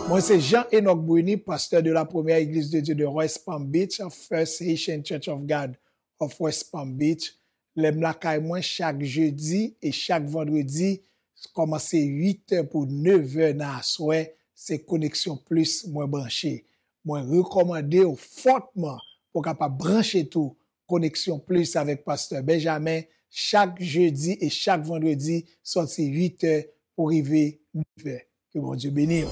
Moi, c'est Jean-Enoch Bruni, pasteur de la première église de Dieu de West Palm Beach, First Haitian Church of God of West Palm Beach. L'aime la caille moi chaque jeudi et chaque vendredi, commencer 8h pour 9h dans la soirée, c'est Koneksyon plus moi branché. Moi recommander fortement pour capable brancher tout Koneksyon plus avec pasteur Benjamin chaque jeudi et chaque vendredi, sorti 8h pour arriver 9h. Que bon Dieu bénisse.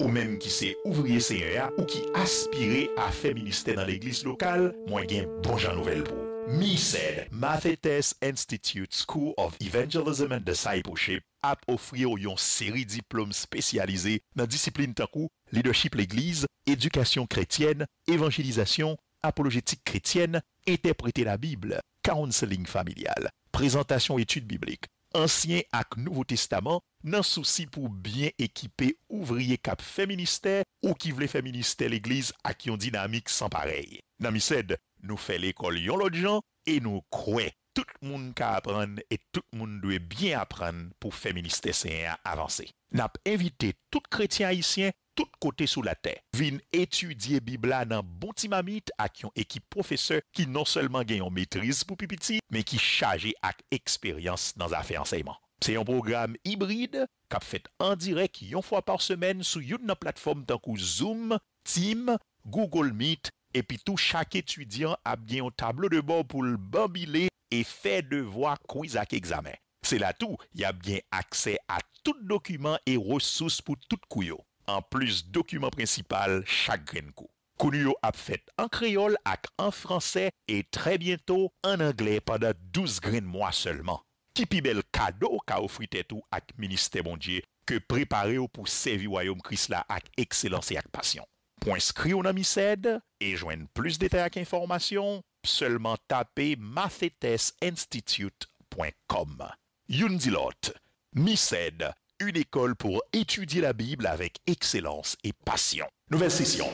Ou même qui c'est ouvrier CEA ou qui aspire à faire ministère dans l'église locale, moi j'ai bon genre nouvelle pour. MISED, Mathetes Institute School of Evangelism and Discipleship, a offrir une série de diplômes spécialisés dans discipline tankou, leadership l'église, éducation chrétienne, évangélisation, apologétique chrétienne, interpréter la Bible, counseling familial, présentation études bibliques, Ancien ak Nouveau Testament, nan souci pour bien équiper ouvrier cap fait ministère ou qui voulait faire ministère l'église ak yon dynamique sans pareil. Nan MISED, nous fait l'école yon l'autre gens et nous croyons tout le monde ka apprendre et tout le monde doit bien apprendre pour faire ministère saint avancer. N'a invité tout chrétien haïtien tout côté sous la terre. Vin étudier Bible dans bon timamite ak yon équipe professeur qui non seulement gagne en maîtrise pour pipiti, mais qui chargé ak expérience dans affaires enseignement. C'est un programme hybride qu'a fait en direct une fois par semaine sur une plateforme tant que Zoom, Team, Google Meet et puis tout chaque étudiant a bien un tableau de bord pour le bambiler et faire devoir quiz ak examen. C'est là tout, il y a bien accès à tout document et ressources pour tout couillot. En plus, document principal chaque grain coup. Kounuyo a fait en créole ak en français et très bientôt en anglais pendant 12 grains de mois seulement. Qui pi bel cadeau qu'a offri tout ak ministère bon Dieu que préparer pour servir royaume Christ là ak excellence et ak passion. Pour inscrire au MISED et joindre plus de détails ak informations, seulement taper mathetesinstitute.com. Youn di lot, MISED, une école pour étudier la Bible avec excellence et passion. Nouvelle session.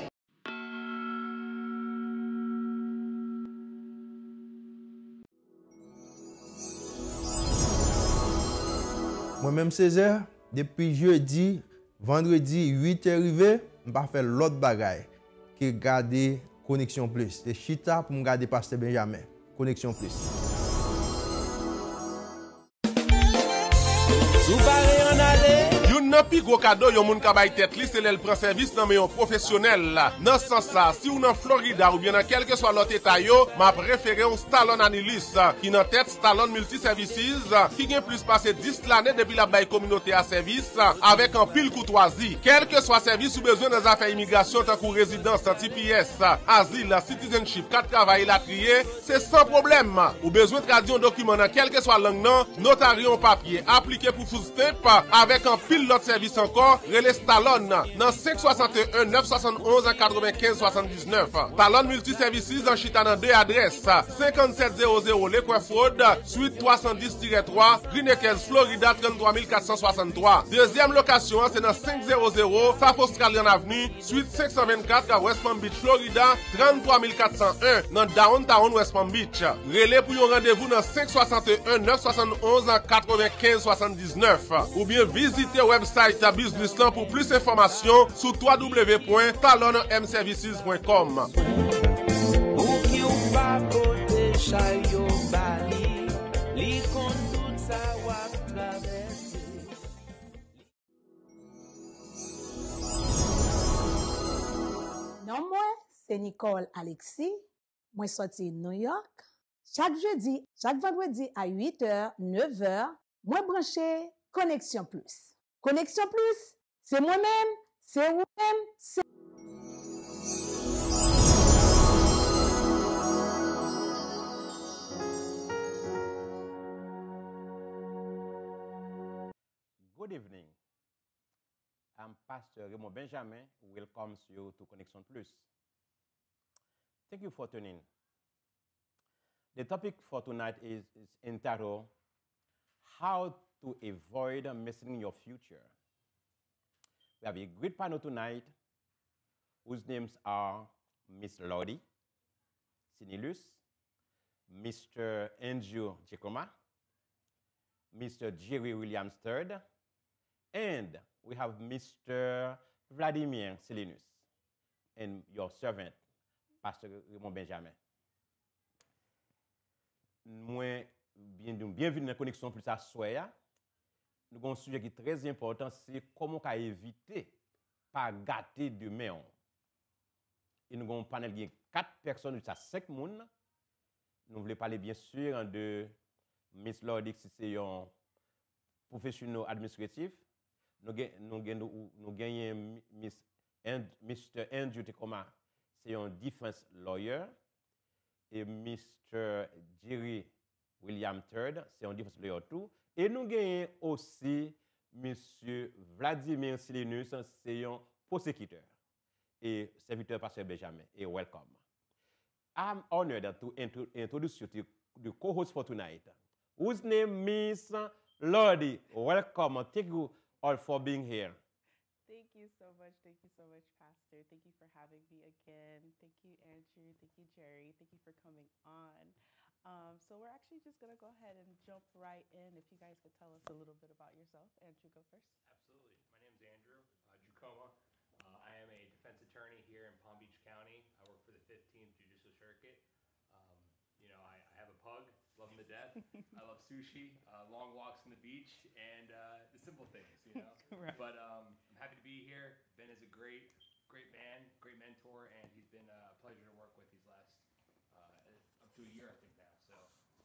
Moi-même 16h, depuis jeudi, vendredi 8h arrivé, je vais faire l'autre bagaille qui est garder Koneksyon plus. C'est chita pour me garder pasteur Benjamin. Koneksyon plus. Yon nan pi gros cadeau yon moun ka bay tête li, c'est l'el prend service nan yon professionnel là. Dans ce sens ça, si ou nan Florida ou bien dans quel que soit l'autre état yo, m'a préféré un Stallone Anilis qui nan tête Stallone Multi-Services qui gen plus passé 10 l'année depuis la bay communauté à service avec un pile courtoisie. Quel que soit service ou besoin dans affaires immigration tant que résidence, TPS, asile, citizenship, carte travail la trier, c'est sans problème. Ou besoin de traduire un document dans quel que soit langue nan, notarié en papier, appliqué pour food stamp avec un pile l'autre service encore, relais Stallone dans 561 971 95 79. Stallone Multi-Services en chita dans deux adresses 5700 Lequef Road, suite 310-3, Green Acres, Florida 33463. Deuxième location c'est dans 500 South Australian Avenue, suite 524 à West Palm Beach, Florida 33401 dans Downtown West Palm Beach. Relais pour un rendez-vous dans 561 971 95 79 ou bien visitez website business plan pour plus d'informations sur www.talonmservices.com. Non, moi, c'est Nicole Alexis. Moi, sorti New York. Chaque jeudi, chaque vendredi à 8h, 9h, moi branché Koneksyon plus. Koneksyon plus, c'est moi-même, c'est vous-même, c'est... Good evening. I'm Pastor Raymond Benjamin who welcomes you to Koneksyon Plus. Thank you for tuning. The topic for tonight is entitled, How to Avoid Missing Your Future. We have a great panel tonight whose names are Miss Lodi Sinilus, Mr. Andrew Jekoma, Mr. Jerry Williams III, and we have Mr. Vladimir Selinus, and your servant, Pastor Raymond Benjamin. Moi, bienvenue dans la connexion plus à soya. Nous avons un sujet qui est très important, c'est comment on éviter pas gâter demenw. Et nous avons un panel de 4 personnes, de 5 personnes. Nous voulons parler bien sûr de Miss Lordic, si c'est un professionnel administratif. Nous gagnons Mr. Andrew Kòman, c'est un defense lawyer. Et Mr. Jerry Williams III, c'est un defense lawyer tout. Et nous gagnons aussi Mr. Vladimir Selinus, c'est un prosécuteur et serviteur pasteur Benjamin. Et welcome. I'm honored to introduce you to the co-host for tonight, whose name is Lordy. Welcome. Thank you all for being here. Thank you so much. Thank you so much, Pastor. Thank you for having me again. Thank you, Andrew. Thank you, Jerry. Thank you for coming on. So we're actually just going to go ahead and jump right in. If you guys could tell us a little bit about yourself. Andrew, go first. Absolutely. My name is Andrew Kòman. I am a defense attorney here in Palm Beach County. I work for the 15th Judicial Circuit. I have a pug, love him to death. I love sushi, long walks on the beach, and the simple things, Right. But I'm happy to be here. Ben is a great man, great mentor, and he's been a pleasure to work with these last up to a year, I think now. So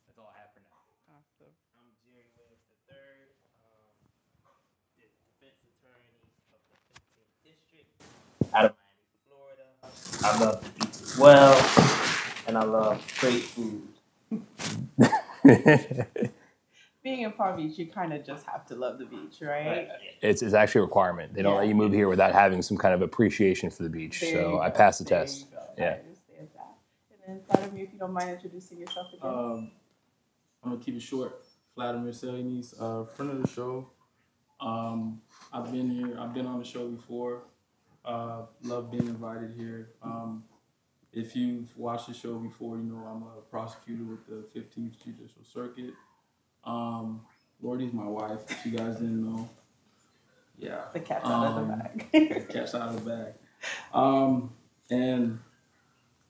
that's all I have for now. Awesome. I'm Jerry Williams III, the defense attorney of the 15th District out of Miami, Florida. I love the beach as well, and I love great food. Being in Palm Beach, you kind of just have to love the beach, right? It's actually a requirement. They don't let you move here without having some kind of appreciation for the beach. So I passed the test. I understand that. And then Vladimir, if you don't mind introducing yourself again. I'm gonna keep it short. Vladimir Selinus, friend of the show. I've been here. I've been on the show before. Love being invited here. If you've watched the show before, you know I'm a prosecutor with the 15th Judicial Circuit. Lordy's my wife, if you guys didn't know. Yeah. The cat's out of the bag. The cat's out of the bag. And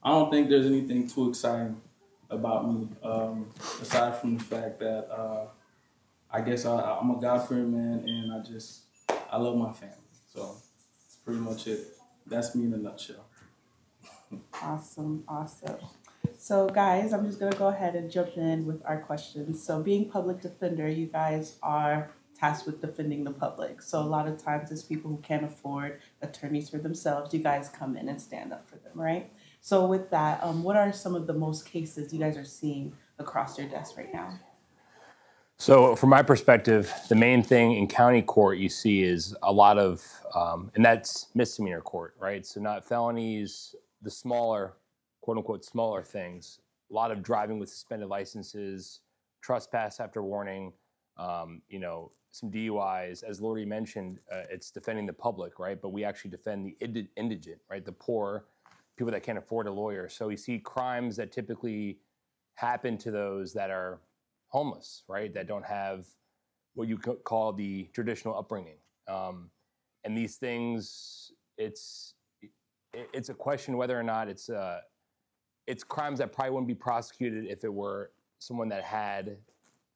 I don't think there's anything too exciting about me, aside from the fact that I guess I'm a God-fearing man, and I love my family. So that's pretty much it. That's me in a nutshell. Awesome. So guys, I'm just going to go ahead and jump in with our questions. So being public defender, you guys are tasked with defending the public. So a lot of times it's people who can't afford attorneys for themselves. You guys come in and stand up for them, right? So with that, what are some of the most cases you guys are seeing across your desk right now? So from my perspective, the main thing in county court you see is a lot of, and that's misdemeanor court, right? So not felonies, the smaller, quote unquote, smaller things. A lot of driving with suspended licenses, trespass after warning, some DUIs. As Lordy mentioned, it's defending the public, right? But we actually defend the indigent, right? The poor, people that can't afford a lawyer. So we see crimes that typically happen to those that are homeless, right? That don't have what you call the traditional upbringing. And these things, it's a question whether or not it's crimes that probably wouldn't be prosecuted if it were someone that had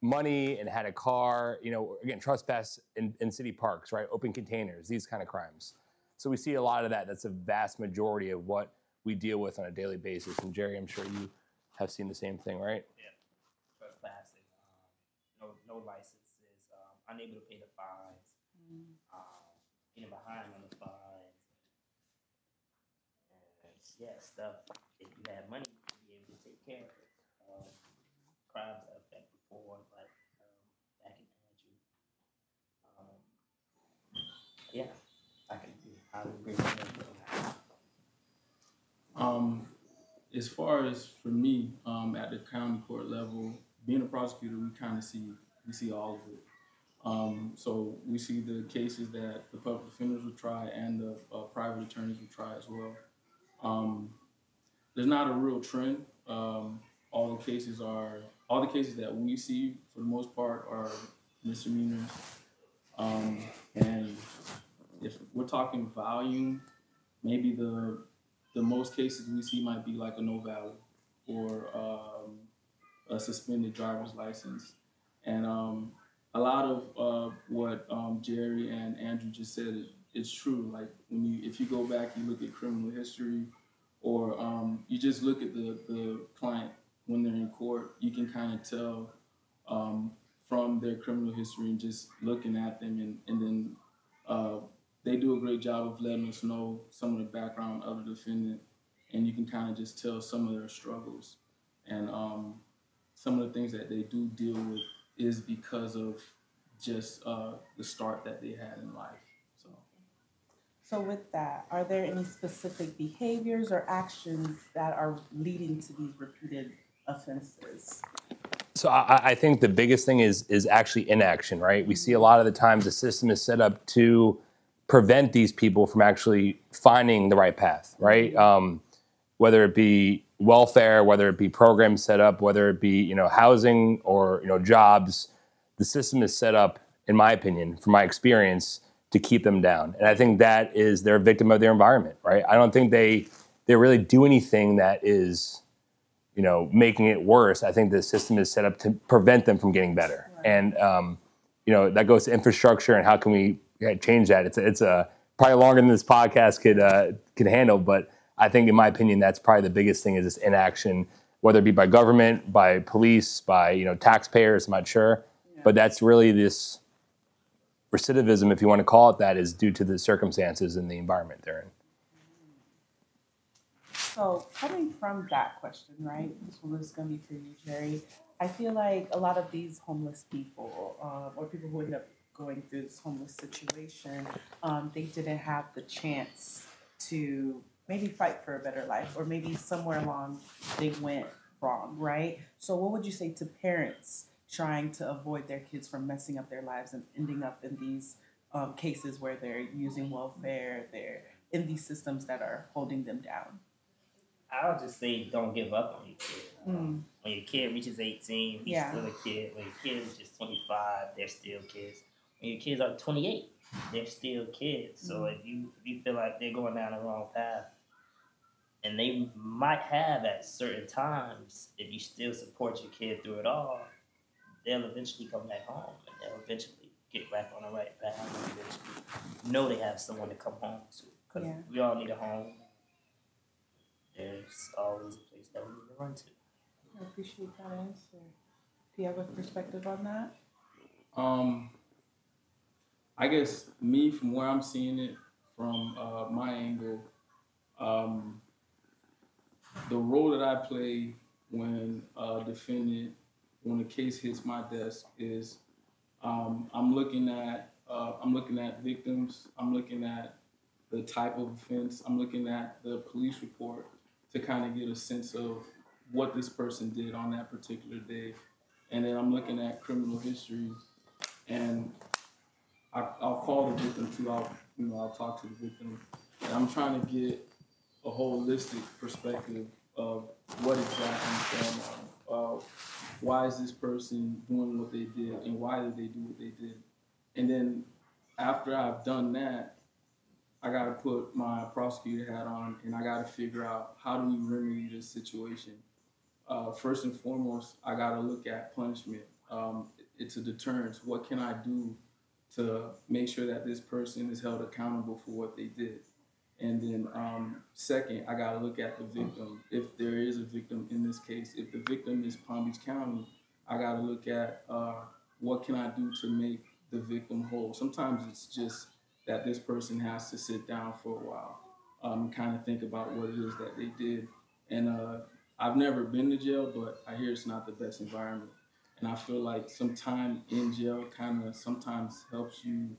money and had a car, again, trespass in city parks, right? Open containers, these kind of crimes. So we see a lot of that. That's a vast majority of what we deal with on a daily basis. And Jerry, I'm sure you have seen the same thing, right? Yeah, trespassing, no licenses, unable to pay the fines, getting behind on the fines, and stuff. If you have money, you'll be able to take care of it. Crimes that affect the poor, like back in Andrew. I can agree. I would agree with that. As far as for me, at the county court level, being a prosecutor, we see all of it. So we see the cases that the public defenders will try and the private attorneys will try as well. There's not a real trend. All the cases that we see, for the most part, are misdemeanors. And if we're talking volume, maybe the most cases we see might be like a no valid or a suspended driver's license. And a lot of what Jerry and Andrew just said is true. Like if you go back, you look at criminal history, or you just look at the client when they're in court, you can kind of tell from their criminal history and just looking at them, and then they do a great job of letting us know some of the background of the defendant, and you can kind of just tell some of their struggles. And some of the things that they do deal with is because of just the start that they had in life. So with that, are there any specific behaviors or actions that are leading to these repeated offenses? So I think the biggest thing is actually inaction, right? We see a lot of the times the system is set up to prevent these people from actually finding the right path, right? Whether it be welfare, whether it be programs set up, whether it be housing or jobs, the system is set up, in my opinion, from my experience, to keep them down. And I think that is they're a victim of their environment, right? I don't think they really do anything that is making it worse. I think the system is set up to prevent them from getting better. Right. And that goes to infrastructure and how can we change that? It's probably longer than this podcast could handle, but I think, in my opinion, that's probably the biggest thing is this inaction, whether it be by government, by police, by taxpayers. I'm not sure, but that's really this recidivism, if you want to call it that, is due to the circumstances and the environment they're in. So coming from that question, right, this one is going to be for you, Jerry. I feel like a lot of these homeless people or people who end up going through this homeless situation, they didn't have the chance to maybe fight for a better life, or maybe somewhere along they went wrong, right? So what would you say to parents trying to avoid their kids from messing up their lives and ending up in these cases where they're using welfare, they're in these systems that are holding them down? I'll just say don't give up on your kid. When your kid reaches 18, he's still a kid. When your kid reaches 25, they're still kids. When your kids are 28, they're still kids. So if you feel like they're going down the wrong path, and they might have at certain times, if you still support your kid through it all, they'll eventually come back home, and they'll eventually get back on the right path, and eventually know they have someone to come home to. Because we all need a home. There's always a place that we need to run to. I appreciate that answer. Do you have a perspective on that? I guess me, from where I'm seeing it, from my angle, the role that I play when a defendant, when a case hits my desk, is I'm looking at victims, I'm looking at the type of offense, I'm looking at the police report to kind of get a sense of what this person did on that particular day. And then I'm looking at criminal history, and I'll call the victim too. I'll talk to the victim, and I'm trying to get a holistic perspective of what exactly is going on. Why is this person doing what they did, and why did they do what they did? And then after I've done that, I got to put my prosecutor hat on, and I got to figure out how do we remedy this situation. First and foremost, I got to look at punishment. It's a deterrence. What can I do to make sure that this person is held accountable for what they did? And then second, I got to look at the victim. If there is a victim in this case, if the victim is Palm Beach County, I got to look at what can I do to make the victim whole. Sometimes it's just that this person has to sit down for a while, kind of think about what it is that they did. And I've never been to jail, but I hear it's not the best environment. And I feel like some time in jail kind of sometimes helps you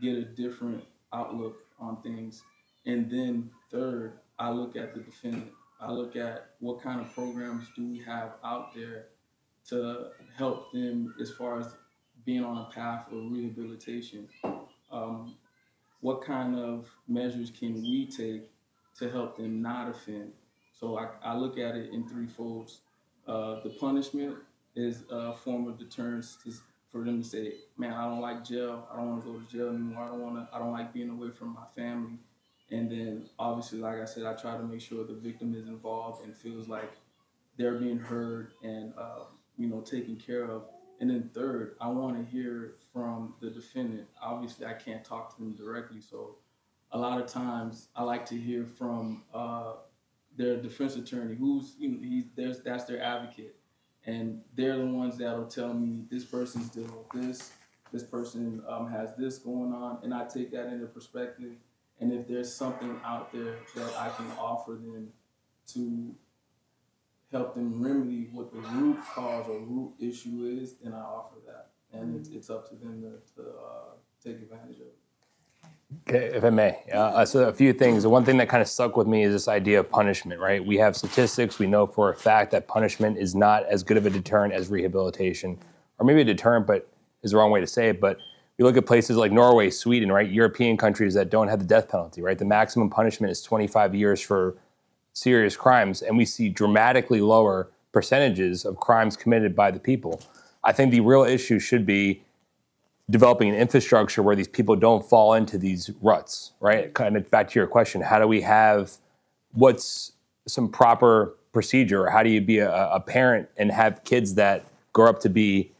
get a different outlook on things. And then third, I look at the defendant. I look at what kind of programs do we have out there to help them as far as being on a path of rehabilitation. What kind of measures can we take to help them not offend? So I look at it in three folds. The punishment is a form of deterrence for them to say, man, I don't like jail. I don't want to go to jail anymore. I don't like being away from my family. And then obviously, like I said, I try to make sure the victim is involved and feels like they're being heard and, taken care of. And then third, I want to hear from the defendant. Obviously, I can't talk to them directly. So a lot of times I like to hear from their defense attorney, who's, that's their advocate. And they're the ones that'll tell me this person's dealing with this person has this going on, and I take that into perspective. And if there's something out there that I can offer them to help them remedy what the root cause or root issue is, then I offer that. And it's up to them to take advantage of it. Okay, if I may. So a few things. The one thing that kind of stuck with me is this idea of punishment, right? We have statistics. We know for a fact that punishment is not as good of a deterrent as rehabilitation. Or maybe a deterrent, but is the wrong way to say it. But we look at places like Norway, Sweden, right? European countries that don't have the death penalty, right? The maximum punishment is 25 years for serious crimes. And we see dramatically lower percentages of crimes committed by the people. I think the real issue should be developing an infrastructure where these people don't fall into these ruts, right? Kind of back to your question, how do we have, what's some proper procedure? Or how do you be a parent and have kids that grow up to be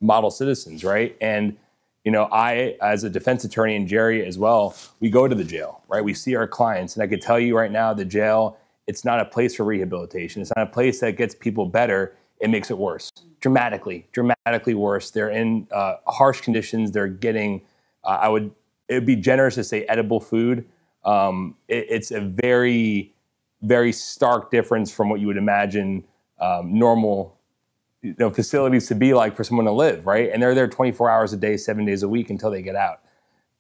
model citizens, right? And, I, as a defense attorney, and Jerry as well, we go to the jail, right? We see our clients. And I could tell you right now, the jail, it's not a place for rehabilitation. It's not a place that gets people better. It makes it worse. Dramatically worse. They're in harsh conditions. They're getting, it would be generous to say edible food. It's a very, very stark difference from what you would imagine normal facilities to be like for someone to live, right? And they're there 24 hours a day, 7 days a week until they get out.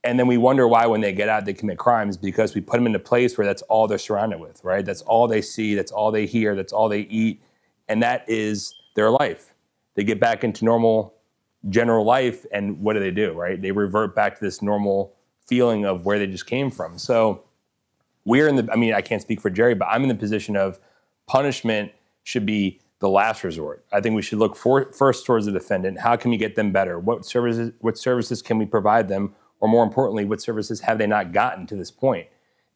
And then we wonder why when they get out, they commit crimes, because we put them in a place where that's all they're surrounded with, right? That's all they see, that's all they hear, that's all they eat. And that is their life. They get back into normal general life, and what do, right? They revert back to this normal feeling of where they just came from. So we're I can't speak for Jerry, but I'm in the position of punishment should be the last resort. I think we should look first towards the defendant. How can we get them better? What services can we provide them? Or more importantly, what services have they not gotten to this point?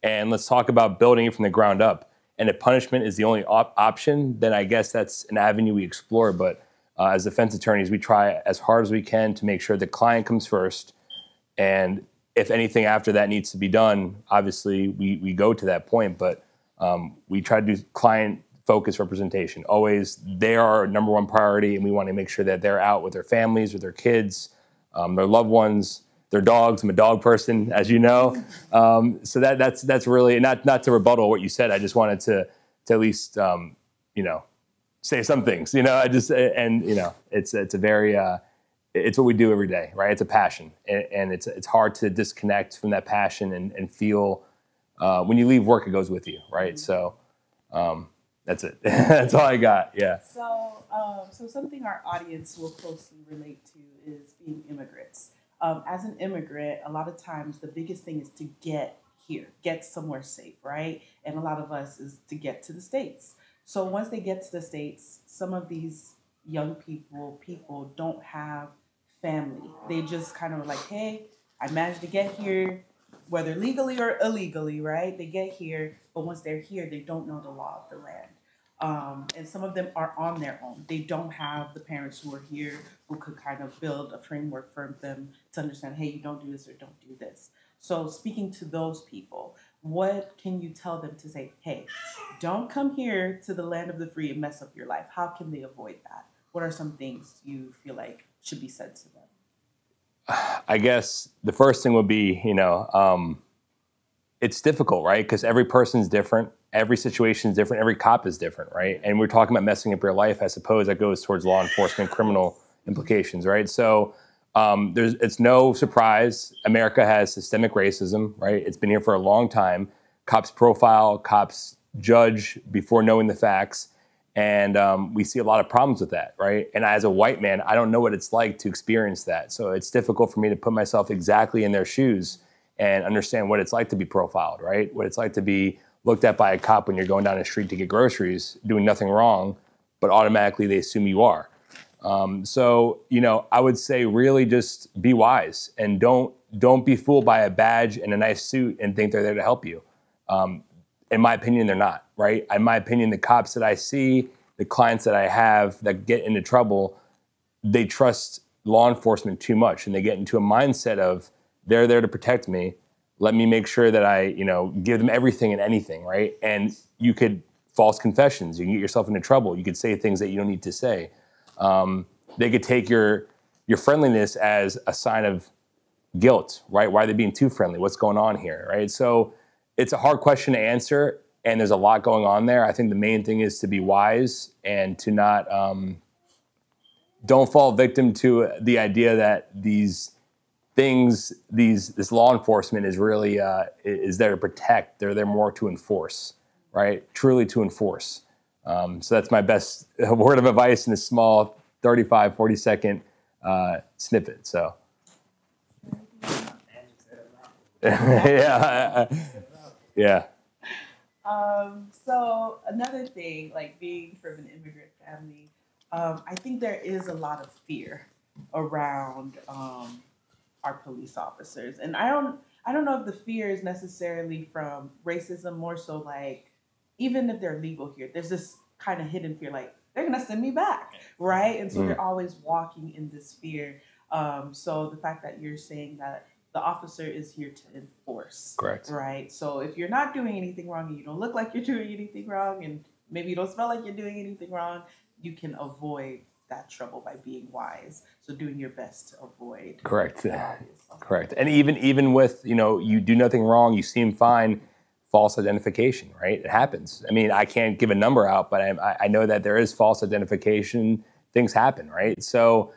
And let's talk about building it from the ground up. And if punishment is the only option, then I guess that's an avenue we explore. But as defense attorneys, we try as hard as we can to make sure the client comes first. And if anything after that needs to be done, obviously we go to that point. But we try to do client-focused representation. Always, they are our number one priority, and we want to make sure that they're out with their families, with their kids, their loved ones, their dogs. I'm a dog person, as you know. So that's really, not to rebuttal what you said. I just wanted to at least, say some things, it's a very, it's what we do every day, right? It's a passion. And it's hard to disconnect from that passion and feel, when you leave work, it goes with you, right? Mm-hmm. So that's it. That's all I got, yeah. So something our audience will closely relate to is being immigrants. As an immigrant, a lot of times the biggest thing is to get here, get somewhere safe, right? And a lot of us is to get to the States. So once they get to the States, some of these young people don't have family. They just kind of like, hey, I managed to get here, whether legally or illegally, right? They get here, but once they're here, they don't know the law of the land. And some of them are on their own. They don't have the parents who are here who could kind of build a framework for them to understand, hey, you don't do this or don't do this. So speaking to those people, what can you tell them to say, hey, don't come here to the land of the free and mess up your life? How can they avoid that? What are some things you feel like should be said to them? I guess the first thing would be, it's difficult, right? Because every person's different. Every situation is different. Every cop is different, right? And we're talking about messing up your life. I suppose that goes towards law enforcement, criminal implications, right? So it's no surprise. America has systemic racism, right? It's been here for a long time. Cops profile, cops judge before knowing the facts. And we see a lot of problems with that, right? And as a white man, I don't know what it's like to experience that. So it's difficult for me to put myself exactly in their shoes and understand what it's like to be profiled, right? What it's like to be looked at by a cop when you're going down the street to get groceries, doing nothing wrong, but automatically they assume you are. So, you know, I would say really just be wise and don't be fooled by a badge and a nice suit and think they're there to help you. In my opinion, they're not, right? In my opinion, the cops that I see, the clients that I have that get into trouble, they trust law enforcement too much and they get into a mindset of they're there to protect me. Let me make sure that I, you know, give them everything and anything, right? And you could false confessions. You can get yourself into trouble. You could say things that you don't need to say. They could take your friendliness as a sign of guilt, right? Why are they being too friendly? What's going on here, right? So it's a hard question to answer, and there's a lot going on there. I think the main thing is to be wise and to not, don't fall victim to the idea that these things, this law enforcement is really, is there to protect. They're there more to enforce, right? Truly to enforce. So that's my best word of advice in a small 35, 40-second snippet, so. Yeah. So another thing, like being from an immigrant family, I think there is a lot of fear around our police officers, and I don't know if the fear is necessarily from racism, more so like even if they're legal here, there's this kind of hidden fear, like they're gonna send me back, right? And so they're always walking in this fear. So the fact that you're saying that the officer is here to enforce. Correct. Right? So if you're not doing anything wrong and you don't look like you're doing anything wrong and maybe you don't smell like you're doing anything wrong, you can avoid that trouble by being wise. So doing your best to avoid. Correct. Correct. And even with, you know, you do nothing wrong, you seem fine, false identification, right? It happens. I mean, I can't give a number out, but I know that there is false identification. Things happen, right? So,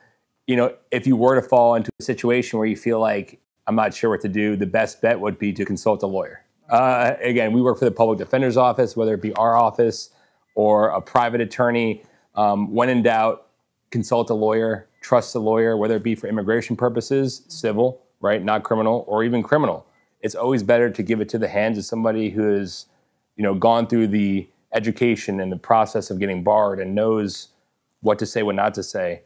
you know, if you were to fall into a situation where you feel like, I'm not sure what to do, the best bet would be to consult a lawyer. Again, we work for the public defender's office, whether it be our office or a private attorney. When in doubt, consult a lawyer, trust a lawyer, whether it be for immigration purposes, civil, right, not criminal, or even criminal. It's always better to give it to the hands of somebody who has, you know, gone through the education and the process of getting barred and knows what to say, what not to say,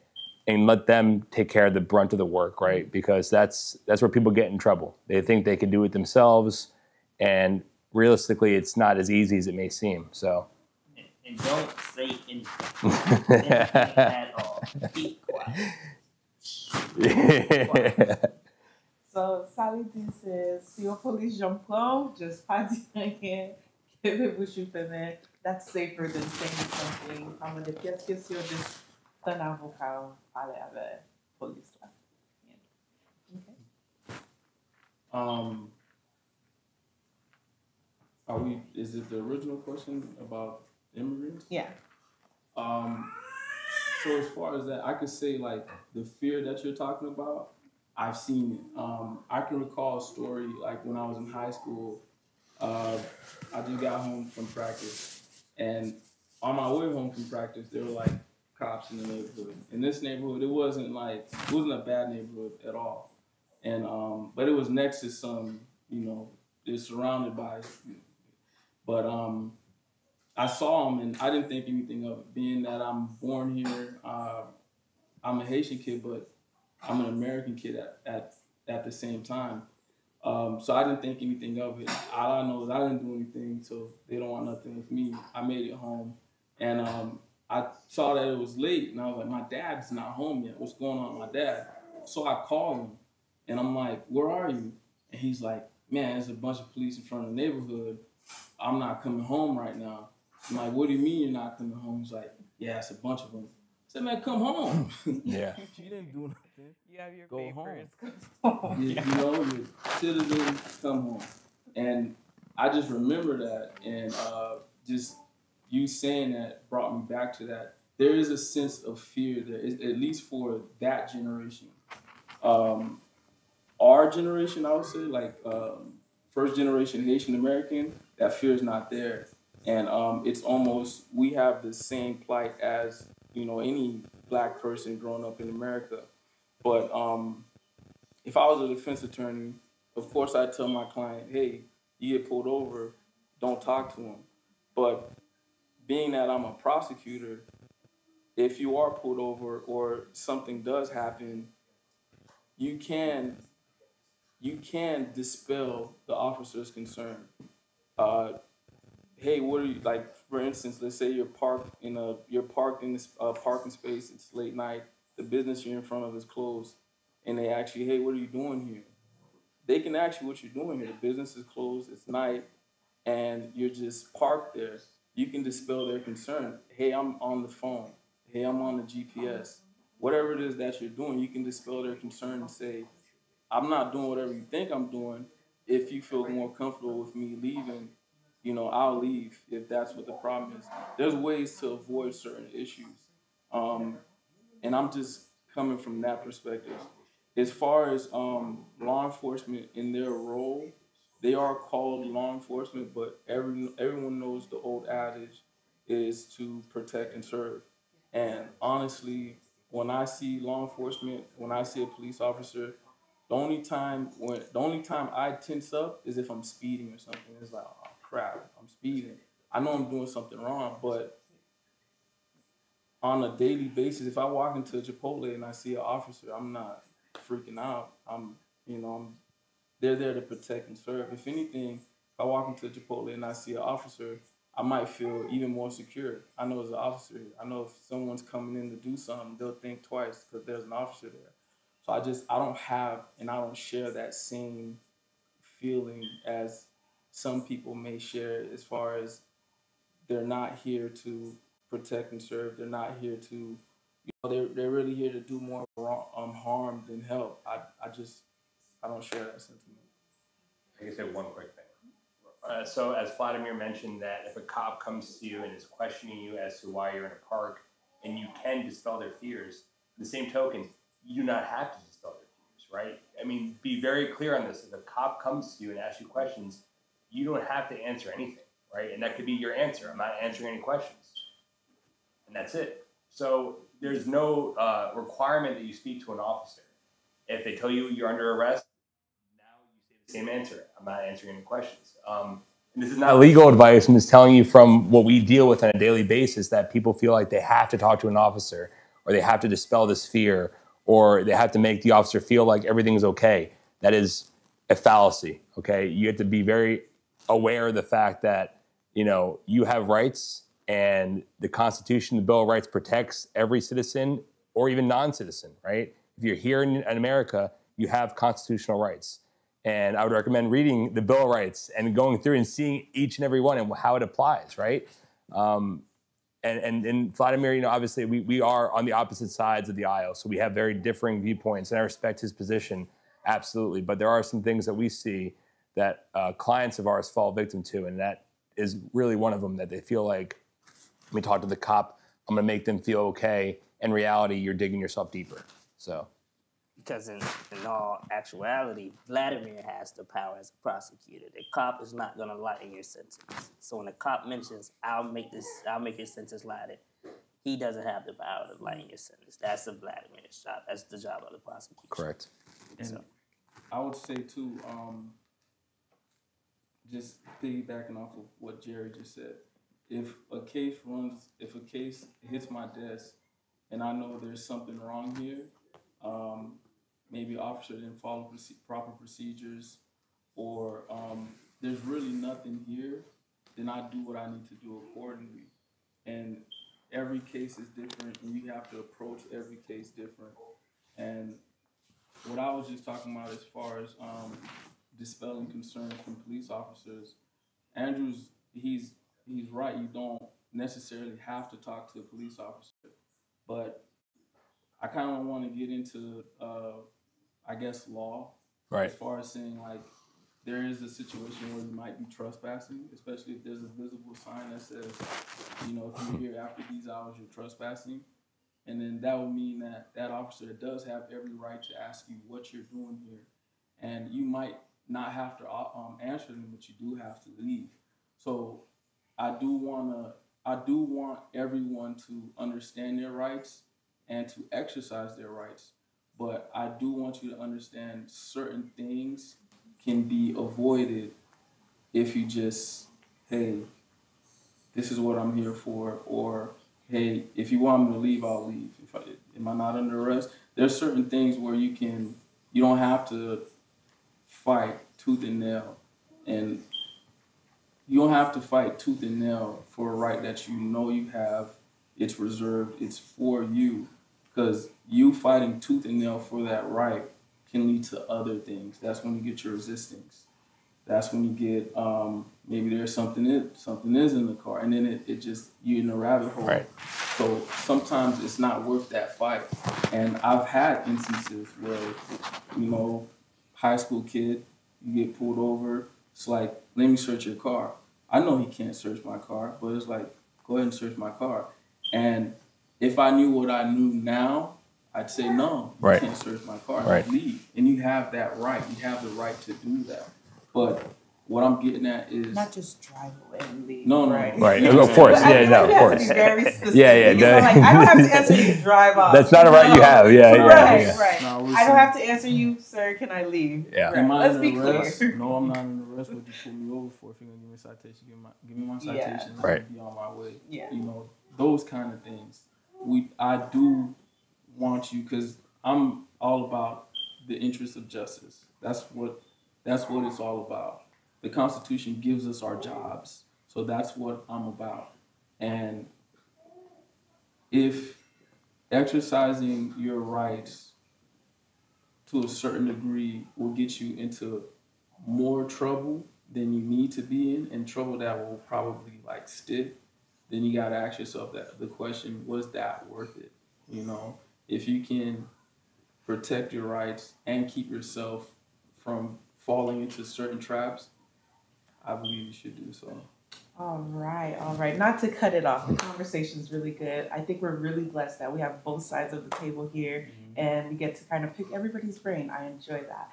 and let them take care of the brunt of the work, right? Because that's where people get in trouble. They think they can do it themselves, and realistically, it's not as easy as it may seem. So. And don't say anything at all. Keep quiet. So Sally says, si on police j'en prends, just pas dire rien, que le bouche fermée. That's safer than saying something. I'm gonna get question just un avocat parler avec police là. Okay. Is it the original question about immigrants? Yeah. So as far as that, I could say like the fear that you're talking about, I've seen it. I can recall a story like when I was in high school. I just got home from practice, and on my way home from practice, there were like cops in the neighborhood. In this neighborhood, it wasn't a bad neighborhood at all, and but it was next to some, you know, it's surrounded by, but I saw them and I didn't think anything of it. Being that I'm born here, I'm a Haitian kid, but I'm an American kid at the same time. So I didn't think anything of it. All I know is I didn't do anything, so they don't want nothing with me. I made it home, and I saw that it was late, and I was like, my dad's not home yet. What's going on with my dad? So I called him, and I'm like, where are you? And he's like, man, there's a bunch of police in front of the neighborhood. I'm not coming home right now. I'm like, what do you mean you're not coming home? He's like, yeah, it's a bunch of them. I said, man, come home. Yeah. She didn't do nothing. You have your Go papers. home. You know, you're citizen, come home. And I just remember that, and just you saying that brought me back to that. There is a sense of fear there, at least for that generation. Our generation, I would say, like first generation Haitian American, that fear is not there. And it's almost, we have the same plight as, you know, any black person growing up in America. But if I was a defense attorney, of course I'd tell my client, hey, you get pulled over, don't talk to him. But being that I'm a prosecutor, if you are pulled over or something does happen, you can dispel the officer's concern. Hey, what are you like? For instance, let's say you're parked in this parking space. It's late night. The business you're in front of is closed, and they ask you, "Hey, what are you doing here?" They can ask you what you're doing here. The business is closed. It's night, and you're just parked there. You can dispel their concern. Hey, I'm on the phone. Hey, I'm on the GPS. Whatever it is that you're doing, you can dispel their concern and say, I'm not doing whatever you think I'm doing. If you feel more comfortable with me leaving, I'll leave if that's what the problem is. There's ways to avoid certain issues. And I'm just coming from that perspective. As far as law enforcement in their role, they are called law enforcement, but everyone knows the old adage is to protect and serve. And honestly, when I see law enforcement, when I see a police officer, the only time I tense up is if I'm speeding or something. It's like, oh crap, I'm speeding. I know I'm doing something wrong, but on a daily basis, if I walk into a Chipotle and I see an officer, I'm not freaking out. They're there to protect and serve. If anything, if I walk into a Chipotle and I see an officer, I might feel even more secure. I know there's an officer here. I know if someone's coming in to do something, they'll think twice because there's an officer there. So I don't have and I don't share that same feeling as some people may share, as far as they're not here to protect and serve. They're not here to, they're really here to do more harm than help. I don't share that sentiment. I can say one quick thing. So as Vladimir mentioned, that if a cop comes to you and is questioning you as to why you're in a park, and you can dispel their fears, the same token, you do not have to dispel their fears, right? I mean, be very clear on this. If a cop comes to you and asks you questions, you don't have to answer anything, right? And that could be your answer. I'm not answering any questions. And that's it. So there's no requirement that you speak to an officer. If they tell you you're under arrest, now you say the same answer. I'm not answering any questions. And this is not legal advice. I'm just telling you from what we deal with on a daily basis that people feel like they have to talk to an officer, or they have to dispel this fear, or they have to make the officer feel like everything's okay. That is a fallacy, okay? You have to be very aware of the fact that, you have rights, and the Constitution, the Bill of Rights protects every citizen or even non-citizen, right? If you're here in America, you have constitutional rights. And I would recommend reading the Bill of Rights and going through and seeing each and every one and how it applies, right? And Vladimir, obviously we are on the opposite sides of the aisle, so we have very differing viewpoints, and I respect his position, absolutely. But there are some things that we see that clients of ours fall victim to, and that is really one of them, that they feel like, when we talk to the cop, I'm gonna make them feel okay. In reality, you're digging yourself deeper, so. Because in all actuality, Vladimir has the power as a prosecutor. The cop is not going to lighten your sentence. So when the cop mentions, I'll make your sentence lighter, he doesn't have the power to lighten your sentence. That's the Vladimir's job. That's the job of the prosecutor. Correct. And I would say too, just piggybacking off of what Jerry just said, if a case hits my desk and I know there's something wrong here, maybe officer didn't follow proper procedures, or there's really nothing here, then I do what I need to do accordingly. And every case is different, and you have to approach every case different. And what I was just talking about as far as dispelling concerns from police officers, Andrew's, he's right. You don't necessarily have to talk to a police officer, but I kind of want to get into, I guess, law, right, as far as saying, like, there is a situation where you might be trespassing, especially if there's a visible sign that says, if you're here after these hours, you're trespassing. And then that would mean that that officer does have every right to ask you what you're doing here. And you might not have to answer them, but you do have to leave. So I do want everyone to understand their rights and to exercise their rights. But I do want you to understand certain things can be avoided if you just, hey, this is what I'm here for, or hey, if you want me to leave, I'll leave. Am I not under arrest? There's certain things where you don't have to fight tooth and nail. And you don't have to fight tooth and nail for a right that you know you have. It's reserved. It's for you. Because you fighting tooth and nail for that right can lead to other things. That's when you get your resistance. That's when you get maybe there's something is in the car, and then it just you're in a rabbit hole. Right. So sometimes it's not worth that fight. And I've had instances where, high school kid, you get pulled over. It's like, let me search your car. I know he can't search my car, but it's like, go ahead and search my car. And if I knew what I knew now, I'd say no, you can't search my car. I'd leave. And you have that right. You have the right to do that. But what I'm getting at is not just drive away and leave. No, right? Right. Of course. Yeah. No. Of course. To be very specific. Yeah. Like, I don't have to answer you. Drive off. That's not a right you have. Yeah. Right. No, I don't have to answer you, sir. Can I leave? Yeah. Right. Let's be clear. No, I'm not in arrest. What you pull me over for? If you're gonna give me a citation, give me my citation. Yeah. Right. Be on my way. Yeah. Those kind of things. I do want you, because I'm all about the interest of justice. That's what it's all about. The Constitution gives us our jobs, so that's what I'm about. And if exercising your rights to a certain degree will get you into more trouble than you need to be in, and trouble that will probably stick, then you got to ask yourself the question, was that worth it? If you can protect your rights and keep yourself from falling into certain traps, I believe you should do so. All right. Not to cut it off, the conversation is really good. I think we're really blessed that we have both sides of the table here, and we get to kind of pick everybody's brain. I enjoy that.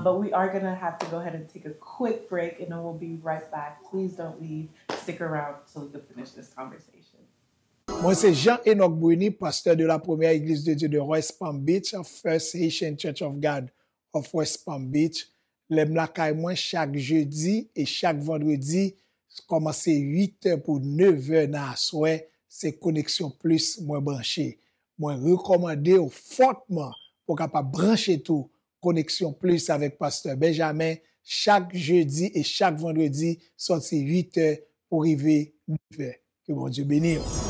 But we are going to have to go ahead and take a quick break, and then we'll be right back. Please don't leave. Stick around so we can finish this conversation. Moi, c'est Jean-Enoch Bruni, pasteur de la première église de Dieu de West Palm Beach, First Haitian Church of God of West Palm Beach. Lèm la kay moi chaque jeudi et chaque vendredi, commence 8h pour 9h dans la soirée, c'est Koneksyon Plus moi branché. Moi recommander fortement pour capable brancher tout Koneksyon Plus avec pasteur Benjamin chaque jeudi et chaque vendredi, sorti 8h pour arriver 9h. Que bon Dieu bénisse.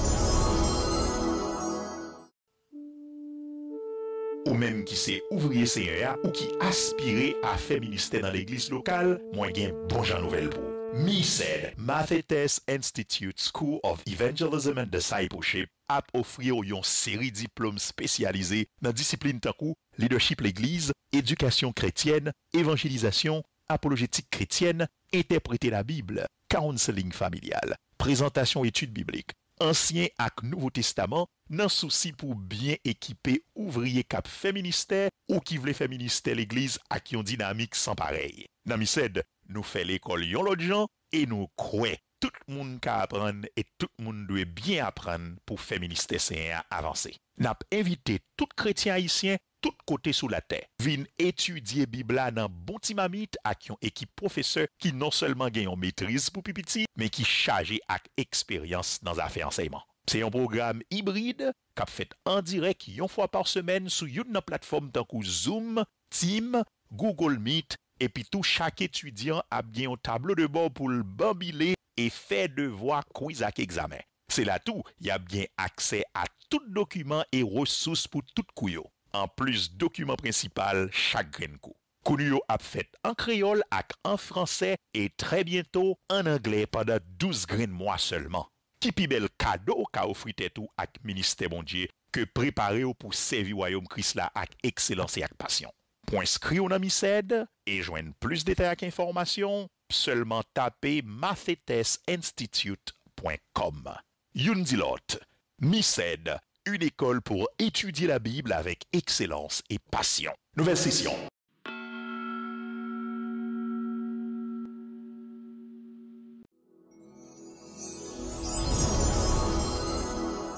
Ou même qui c'est ouvrier CEA ou qui aspire à faire ministère dans l'église locale, moi gen bon jan nouvel pour. MISED, Mathetes Institute School of Evangelism and Discipleship, ap offrir yon série diplôme spécialisé dans discipline tankou, leadership l'église, éducation chrétienne, évangélisation, apologétique chrétienne, interpréter la Bible, counseling familial, présentation études bibliques, Ancien ak Nouveau Testament, nan souci pour bien équiper ouvrier kap fait ministère ou qui vle fait ministère l'église ak yon dynamique sans pareil. Nan MISED, nous fait l'école yon l'autre gens et nous croyons tout le monde ka apprendre et tout le monde doit bien apprendre pour faire ministère saint avancer. N'a invité tout chrétien haïtien tout côté sous la terre. Vin étudier Bibla dans bon timamite ak yon équipe professeur qui non seulement gagne en maîtrise pour pipiti, mais qui chargé ak expérience dans affaires enseignement. C'est un programme hybride qu'a fait en direct une fois par semaine sur une plateforme tant que Zoom, Team, Google Meet, et puis tout chaque étudiant a bien un tableau de bord pour le bambiler et faire devoir, quiz ak examen. C'est là tout, il y a bien accès à tout document et ressources pour tout couillot. En plus, document principal chaque grain coup. Kounuyo a fait en créole ak en français et très bientôt en anglais pendant 12 grains de mois seulement. Qui pi bel cadeau qu'a offri tout ak ministère bon Dieu que préparer pour servir royaume Christ là ak excellence et ak passion. Pour inscrire au MISED et joindre plus de détails ak informations, seulement taper mathetesinstitute.com. Youn di lot, MISED, une école pour étudier la Bible avec excellence et passion. Nouvelle session.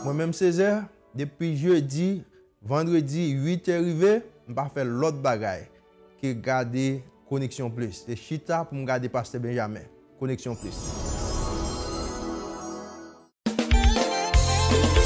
Moi-même Césaire, depuis jeudi, vendredi 8h arrivé, je vais faire l'autre bagaille que garder Koneksyon Plus. C'est chita pour me garder pasteur Benjamin. Koneksyon Plus.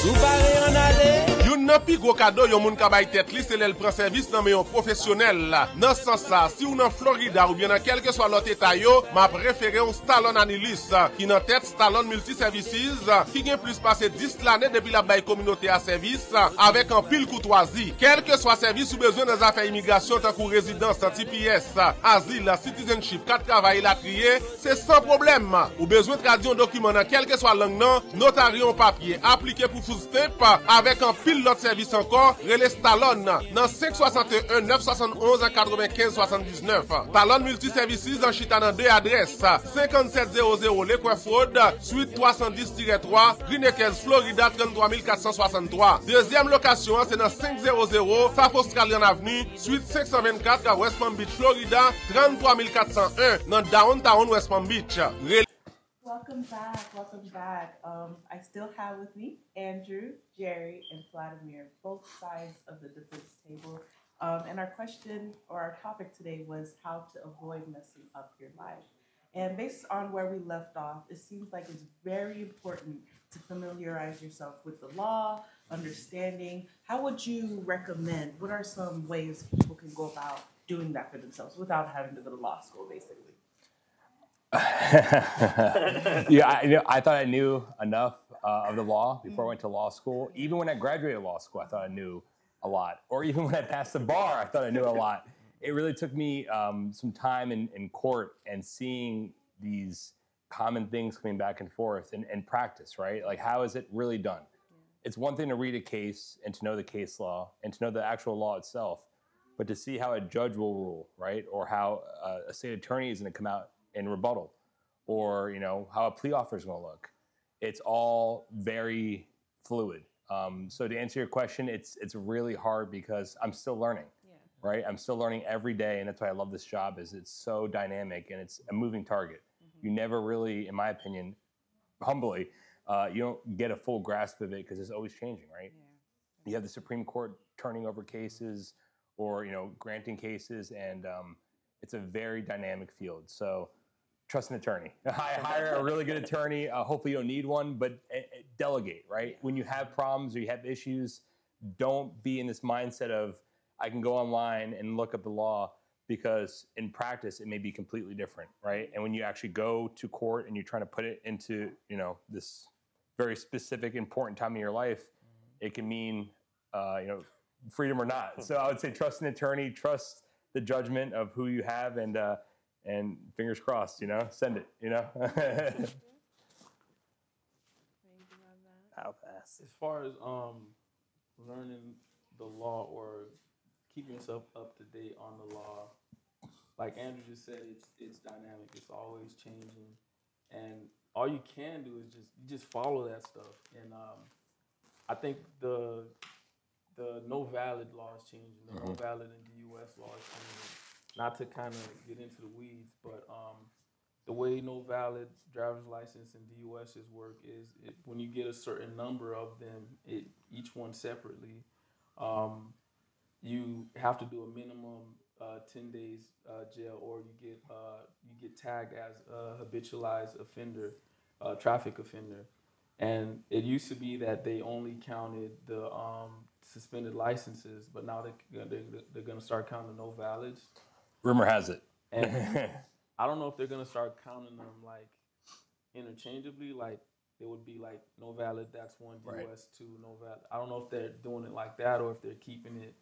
Yon nan pi gros cadeau yon moun ka bay tête li, c'est l'el prend service nan yon professionnel la. Nan sens ça, si ou nan Florida ou bien dans quel que soit l'autre état yo, m'a préféré un Stallone Analyst qui nan tête Stallone Multi-Services qui gen plus passé 10 l'année depuis la bay communauté à service avec un pile courtoisie. Quel que soit service ou besoin dans affaires immigration tant que résidence, TPS, asile, citizenship, carte travail la trier, c'est sans problème. Ou besoin de traduire un document dans quel que soit langue nan, notarier en papier, appliqué pour food stamp avec un pile l'autre service encore, relais Stallone dans 561 971 95 79. Stallone Multi-Services en chita dans deux adresses 5700 Lequef Road, suite 310-3, Greenacres, Florida 33463. Deuxième location c'est dans 500 South Australian Avenue, suite 524 West Palm Beach, Florida 33401 dans downtown West Palm Beach. Welcome back, welcome back. I still have with me Andrew, Jerry, and Vladimir, both sides of the defense table. And our question or our topic today was how to avoid messing up your life. And based on where we left off, it seems like it's very important to familiarize yourself with the law, understanding. How would you recommend, what are some ways people can go about doing that for themselves without having to go to law school, basically? Yeah, I thought I knew enough of the law before I went to law school. Even when I graduated law school, I thought I knew a lot. Or even when I passed the bar, I thought I knew a lot. It really took me some time in court and seeing these common things coming back and forth and practice, right? Like, how is it really done? It's one thing to read a case and to know the case law and to know the actual law itself, but to see how a judge will rule, right? Or how a state attorney is going to come out in rebuttal, or how a plea offer is going to look. It's all very fluid. So to answer your question, it's really hard because I'm still learning, right? I'm still learning every day, and that's why I love this job. Is it's so dynamic and it's a moving target. You never really, in my opinion, humbly, you don't get a full grasp of it because it's always changing, right? You have the Supreme Court turning over cases or granting cases, and it's a very dynamic field. So trust an attorney. Hire a really good attorney. Hopefully you don't need one, but delegate, right? When you have problems or you have issues, don't be in this mindset of, I can go online and look up the law, because in practice, it may be completely different, right? And when you actually go to court and you're trying to put it into, this very specific, important time in your life, it can mean, freedom or not. So I would say trust an attorney, trust the judgment of who you have, and fingers crossed, send it, I'll pass. As far as learning the law or keeping yourself up to date on the law, like Andrew just said, it's dynamic. It's always changing, and all you can do is just follow that stuff. And I think the no valid law is changing. The no valid in the U.S. law is changing. Not to kind of get into the weeds, but the way no valid driver's license in the U.S. work is when you get a certain number of them, each one separately, you have to do a minimum 10 days jail, or you get tagged as a habitualized offender, traffic offender. And it used to be that they only counted the suspended licenses, but now they're going to start counting no valids. Rumor has it. And I don't know if they're going to start counting them like interchangeably, like it would be like no valid, that's one, US 2, no valid. I don't know if they're doing it like that or if they're keeping it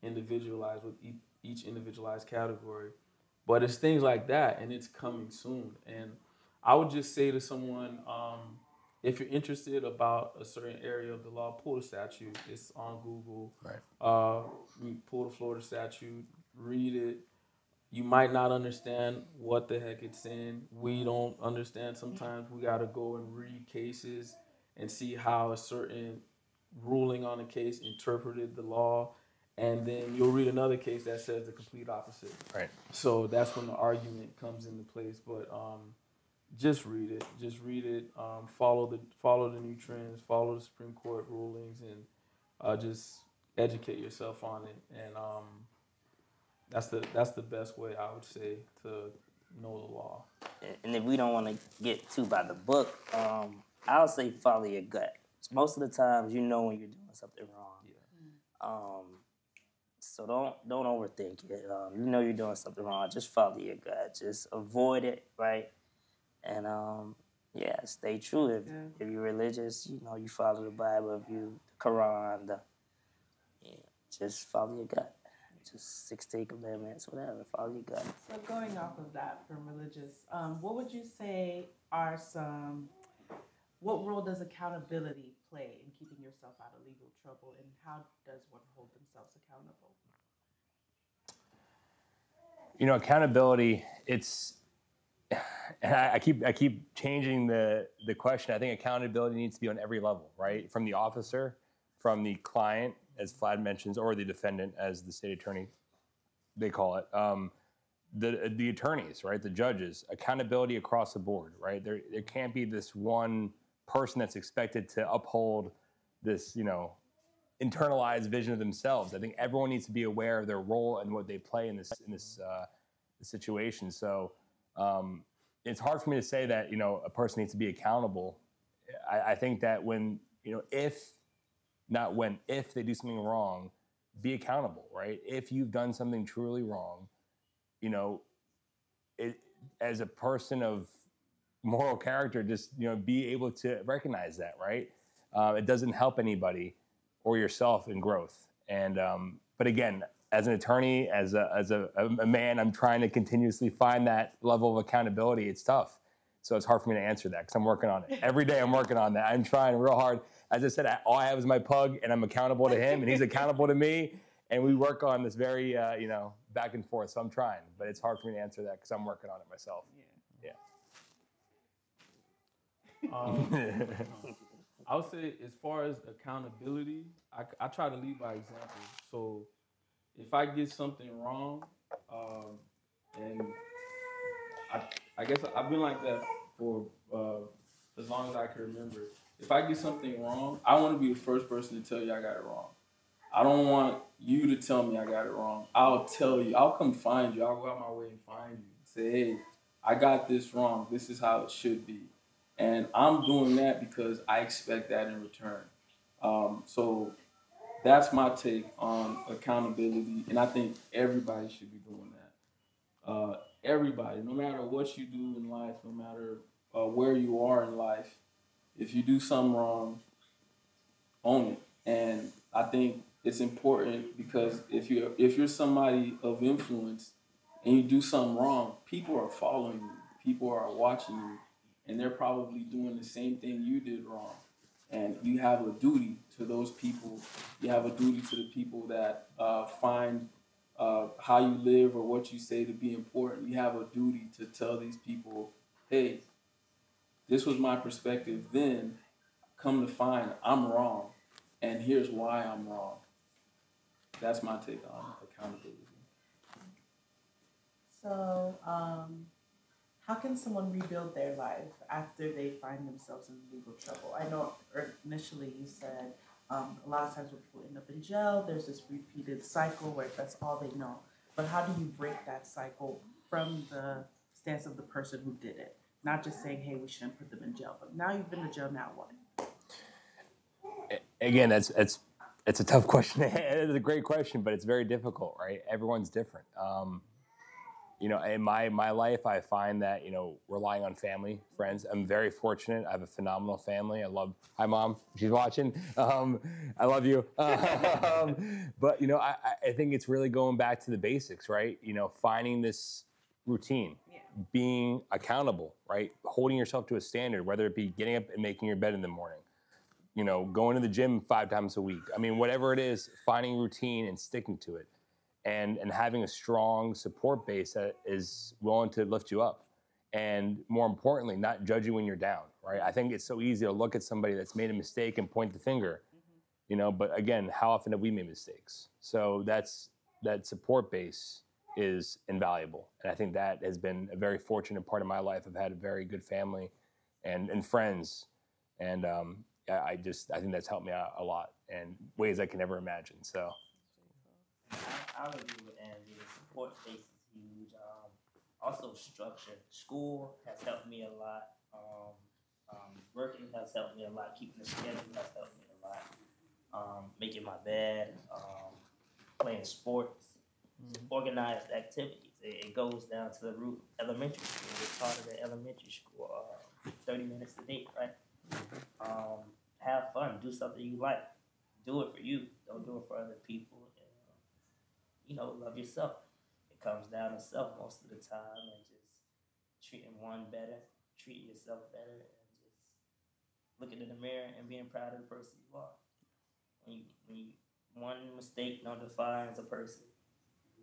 individualized with each individualized category. But it's things like that, and it's coming soon. And I would just say to someone, if you're interested about a certain area of the law, pull the statute. It's on Google. Right. Pull the Florida statute, read it. You might not understand what the heck it's saying. We don't understand sometimes. We got to go and read cases and see how a certain ruling on a case interpreted the law. And then you'll read another case that says the complete opposite. Right. So that's when the argument comes into place. But just read it. Just read it. Follow the new trends. Follow the Supreme Court rulings, and just educate yourself on it. And that's the best way, I would say, to know the law. And if we don't want to get too by the book, I'll say follow your gut. most of the times you know when you're doing something wrong. So don't overthink it. You know you're doing something wrong. Just follow your gut. Just avoid it, right? And yeah, stay true. If you're religious, you know you follow the Bible. If you the Quran, just follow your gut. Just 16 commandments, whatever. Follow your gut. So going off of that from religious, what would you say are what role does accountability play in keeping yourself out of legal trouble, and how does one hold themselves accountable? You know, accountability, and I keep changing the question. I think accountability needs to be on every level, right? From the officer, from the client, as Vlad mentions, or the defendant, as the state attorney, they call it. The attorneys, right? The judges, accountability across the board, right? There can't be this one person that's expected to uphold this, you know, internalized vision of themselves. I think everyone needs to be aware of their role and what they play in this situation. So it's hard for me to say that, you know, a person needs to be accountable. I think that when, you know, if they do something wrong, be accountable, right? If you've done something truly wrong, you know, as a person of moral character, just, you know, be able to recognize that, right? It doesn't help anybody or yourself in growth. And but again, as an attorney, as a man, I'm trying to continuously find that level of accountability. It's tough. So it's hard for me to answer that because I'm working on it. Every day I'm working on that. I'm trying real hard. As I said, all I have is my pug, and I'm accountable to him, and he's accountable to me. And we work on this very, you know, back and forth. So I'm trying, but it's hard for me to answer that because I'm working on it myself. I would say, as far as accountability, I try to lead by example. So if I get something wrong, and I guess I've been like that for as long as I can remember. If I get something wrong, I want to be the first person to tell you I got it wrong. I don't want you to tell me I got it wrong. I'll tell you. I'll come find you. I'll go out my way and find you. Say, hey, I got this wrong. This is how it should be. And I'm doing that because I expect that in return. So that's my take on accountability. And I think everybody should be doing that. Everybody, no matter what you do in life, no matter where you are in life, if you do something wrong, own it. And I think it's important because if you're somebody of influence and you do something wrong, people are following you, people are watching you, and they're probably doing the same thing you did wrong. And you have a duty to those people. You have a duty to the people that find how you live or what you say to be important. You have a duty to tell these people, hey, this was my perspective then. Come to find I'm wrong, and here's why I'm wrong. That's my take on accountability. So, how can someone rebuild their life after they find themselves in legal trouble? I know initially you said a lot of times when people end up in jail, there's this repeated cycle where that's all they know. But how do you break that cycle from the stance of the person who did it? Not just saying, hey, we shouldn't put them in jail, but now you've been to jail, now what? Again, it's a tough question. It's a great question, but it's very difficult, right? Everyone's different. You know, in my life, I find that, you know, relying on family, friends. I'm very fortunate. I have a phenomenal family. Hi, Mom, she's watching. I love you. But, you know, I think it's really going back to the basics, right? You know, finding this routine, being accountable, right? Holding yourself to a standard, whether it be getting up and making your bed in the morning, you know, going to the gym 5 times a week. I mean, whatever it is, finding routine and sticking to it. And having a strong support base that is willing to lift you up. And more importantly, not judge you when you're down, right? I think it's so easy to look at somebody that's made a mistake and point the finger, you know, but again, how often have we made mistakes? So that support base is invaluable. And I think that has been a very fortunate part of my life. I've had a very good family and friends. And I think that's helped me out a lot in ways I can never imagine, so. I would agree with Andy. The support base is huge. Also, structure. School has helped me a lot. Working has helped me a lot. Keeping the schedule has helped me a lot. Making my bed, playing sports, organized activities. It goes down to the root elementary school. It's part of the elementary school. 30 minutes a day, right? Have fun. Do something you like. Do it for you. Don't do it for other people. And, love yourself. It comes down to self most of the time, and just treating one better, treating yourself better, and just looking in the mirror and being proud of the person you are. One mistake don't define a person.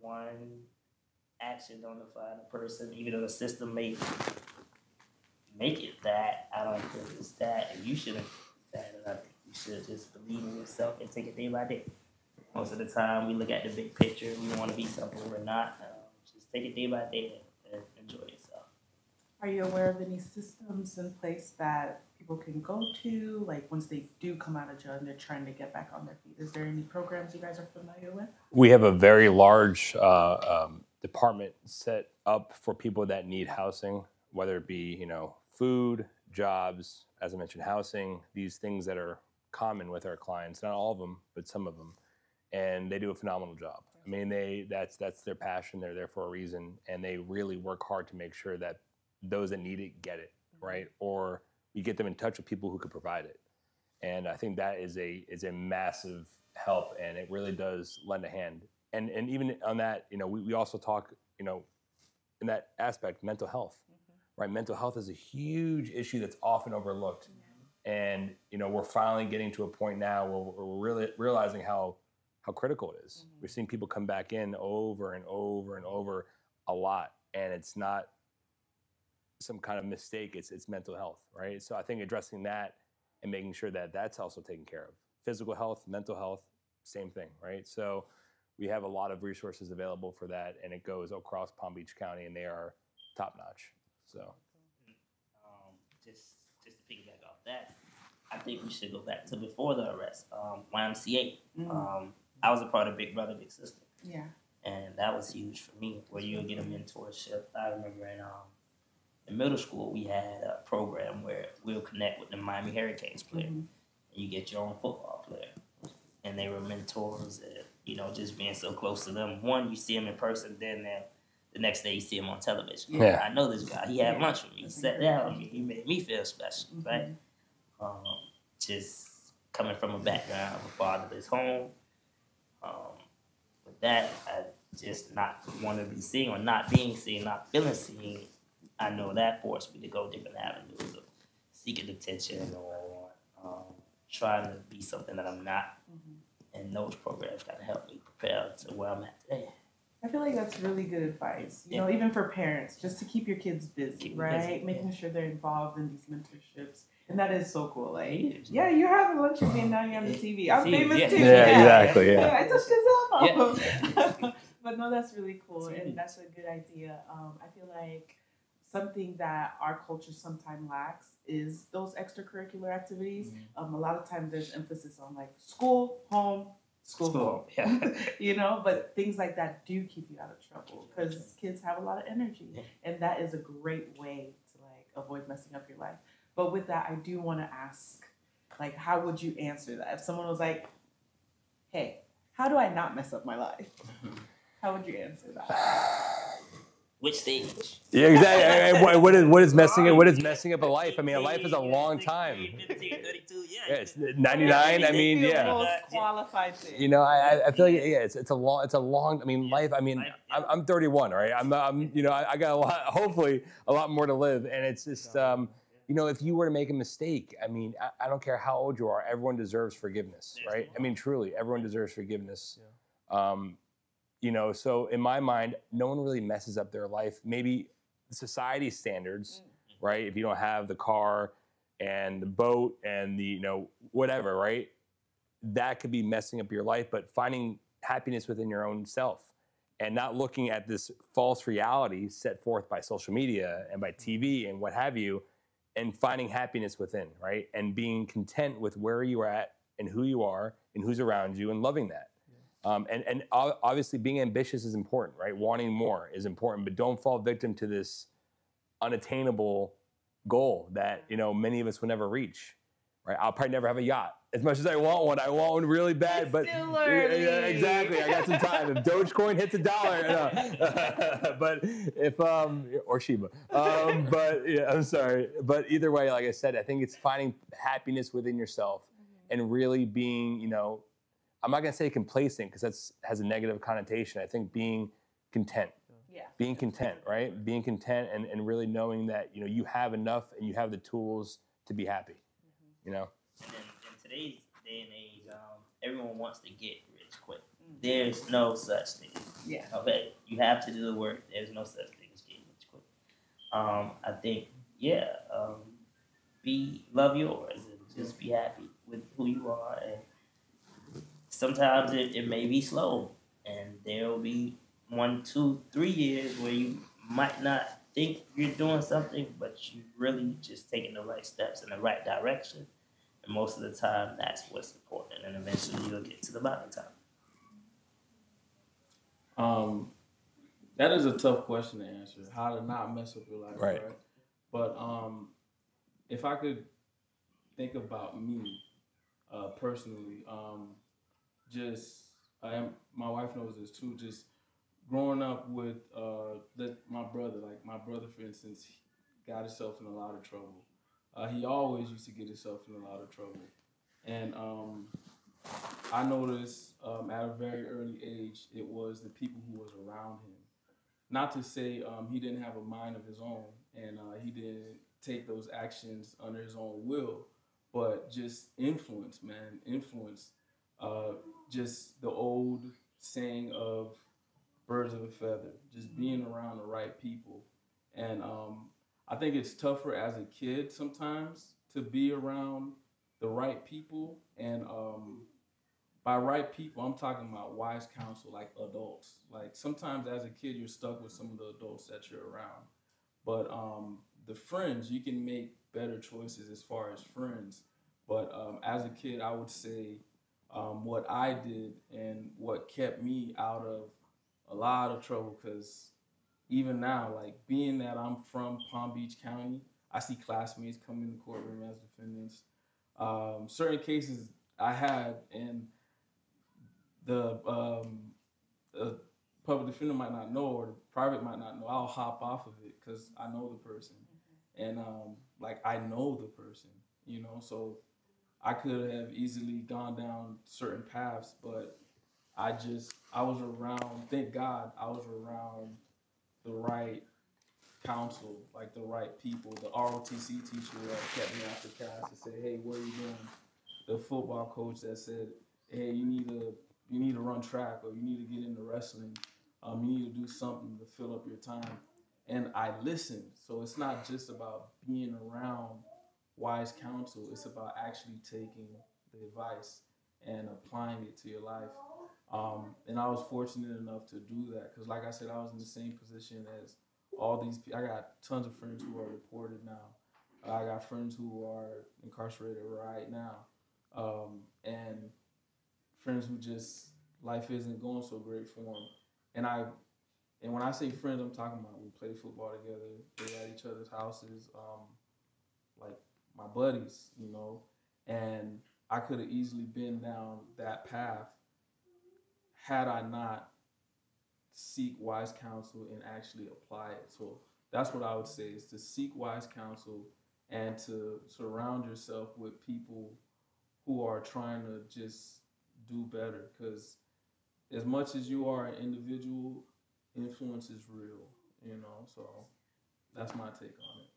One action don't define a person. Even though the system may make it that, I don't think it's that. And you shouldn't that. And I think you should just believe in yourself and take it day by day. Most of the time, we look at the big picture. We want to be something we're not. Just take it day by day and enjoy yourself. Are you aware of any systems in place that people can go to, like once they do come out of jail and they're trying to get back on their feet? Is there any programs you guys are familiar with? We have a very large department set up for people that need housing, whether it be, food, jobs, as I mentioned, housing, these things that are common with our clients, not all of them, but some of them. And they do a phenomenal job. I mean, that's their passion. They're there for a reason, and they really work hard to make sure that those that need it get it, right? Or we get them in touch with people who could provide it. And I think that is a massive help, and it really does lend a hand. And even on that, we also talk, in that aspect, mental health, right? Mental health is a huge issue that's often overlooked. And, we're finally getting to a point now where we're really realizing how critical it is. We're seeing people come back in over and over and over a lot, and it's not some kind of mistake, it's mental health, right? So I think addressing that and making sure that that's also taken care of. Physical health, mental health, same thing, right? So we have a lot of resources available for that, and it goes across Palm Beach County, and they are top notch. So just to piggyback off that, I think we should go back to before the arrest. YMCA. I was a part of Big Brother, Big Sister. Yeah. And that was huge for me, where you'll get a mentorship. I remember in middle school, we had a program where we'll connect with the Miami Hurricanes player. And you get your own football player. And they were mentors, and, just being so close to them. One, you see them in person, then the next day you see him on television. Yeah. I know this guy. He had lunch with me. He sat down with me. He made me feel special, right? Just coming from a background of a fatherless home. With that, I just not want to be seen or not being seen, not feeling seen. I know that forced me to go different avenues of seeking attention or trying to be something that I'm not. And those programs kind of helped me prepare to where I'm at today. I feel like that's really good advice, even for parents, just to keep your kids busy, right? Making sure they're involved in these mentorships. And that is so cool. Like, you're having lunch with me and now you're on the TV. I'm famous too. Yeah, exactly. Yeah. I touched his elbow. But no, that's really cool. And that's a good idea. I feel like something that our culture sometimes lacks is those extracurricular activities. A lot of times there's emphasis on like school, home, school. Yeah. But things like that do keep you out of trouble because kids have a lot of energy. And that is a great way to like avoid messing up your life. But with that, I do want to ask, like, how would you answer that? If someone was like, hey, how do I not mess up my life? How would you answer that? Which stage? Yeah, exactly. What is messing up a life? I mean, a life is a long time. 15, 32, Yeah, it's 99. I mean, yeah. Qualified I feel like it's a long. I mean, life. I mean, I'm 31, right? I'm I got a lot. Hopefully, a lot more to live, and it's just if you were to make a mistake, I mean, I don't care how old you are. Everyone deserves forgiveness, right? I mean, truly, everyone deserves forgiveness. So in my mind, no one really messes up their life. Maybe society standards, right? If you don't have the car and the boat and the, whatever, right? That could be messing up your life, but finding happiness within your own self and not looking at this false reality set forth by social media and by TV and what have you, and finding happiness within, right? And being content with where you are at and who you are and who's around you and loving that. And obviously being ambitious is important, right? Wanting more is important, but don't fall victim to this unattainable goal that, you know, many of us will never reach, right? I'll probably never have a yacht. As much as I want one really bad, It's but still early. yeah, exactly. I got some time. If Dogecoin hits $1, but if or Shiba, but yeah, I'm sorry. But either way, like I said, I think it's finding happiness within yourself and really being, you know, I'm not gonna say complacent because that has a negative connotation. I think being content. Yeah. Being content, right? Being content and really knowing that, you know, you have enough and you have the tools to be happy, you know? And in today's day and age, everyone wants to get rich quick. There's no such thing. Yeah. Okay, you have to do the work. There's no such thing as getting rich quick. I think, love yours and just be happy with who you are. And sometimes it may be slow, and there will be 1, 2, 3 years where you might not think you're doing something, but you really just taking the right steps in the right direction. And most of the time, that's what's important. And eventually, you'll get to the mountaintop. That is a tough question to answer. How to not mess up your life, Right? But if I could think about me personally, my wife knows this too. Just growing up with my brother, for instance, got himself in a lot of trouble. He always used to get himself in a lot of trouble. And I noticed at a very early age, it was the people who was around him. Not to say he didn't have a mind of his own and he didn't take those actions under his own will, but just influence, man, influence. Just the old saying of birds of a feather, just being around the right people. And I think it's tougher as a kid sometimes to be around the right people. And by right people, I'm talking about wise counsel, like adults. Like sometimes as a kid, you're stuck with some of the adults that you're around. But the friends, you can make better choices as far as friends. But as a kid, I would say what I did and what kept me out of a lot of trouble, because even now, like being that I'm from Palm Beach County, I see classmates come in the courtroom as defendants. Certain cases I had, and the public defender might not know, or the private might not know. I'll hop off of it because I know the person, and I know the person, you know. So I could have easily gone down certain paths, but I was around, thank God, I was around the right counsel, like the right people. The ROTC teacher that kept me after class and said, "Hey, what are you doing?" The football coach that said, "Hey, you need to run track, or you need to get into wrestling. You need to do something to fill up your time." And I listened. So it's not just about being around wise counsel. It's about actually taking the advice and applying it to your life. And I was fortunate enough to do that because, like I said, I was in the same position as all these people. I got tons of friends who are deported now. I got friends who are incarcerated right now. And friends who just, life isn't going so great for them. And when I say friends, I'm talking about we play football together, we're at each other's houses, like my buddies, you know. And I could have easily been down that path had I not seek wise counsel and actually apply it. So that's what I would say, is to seek wise counsel and to surround yourself with people who are trying to just do better. Because as much as you are an individual, influence is real, you know. So that's my take on it.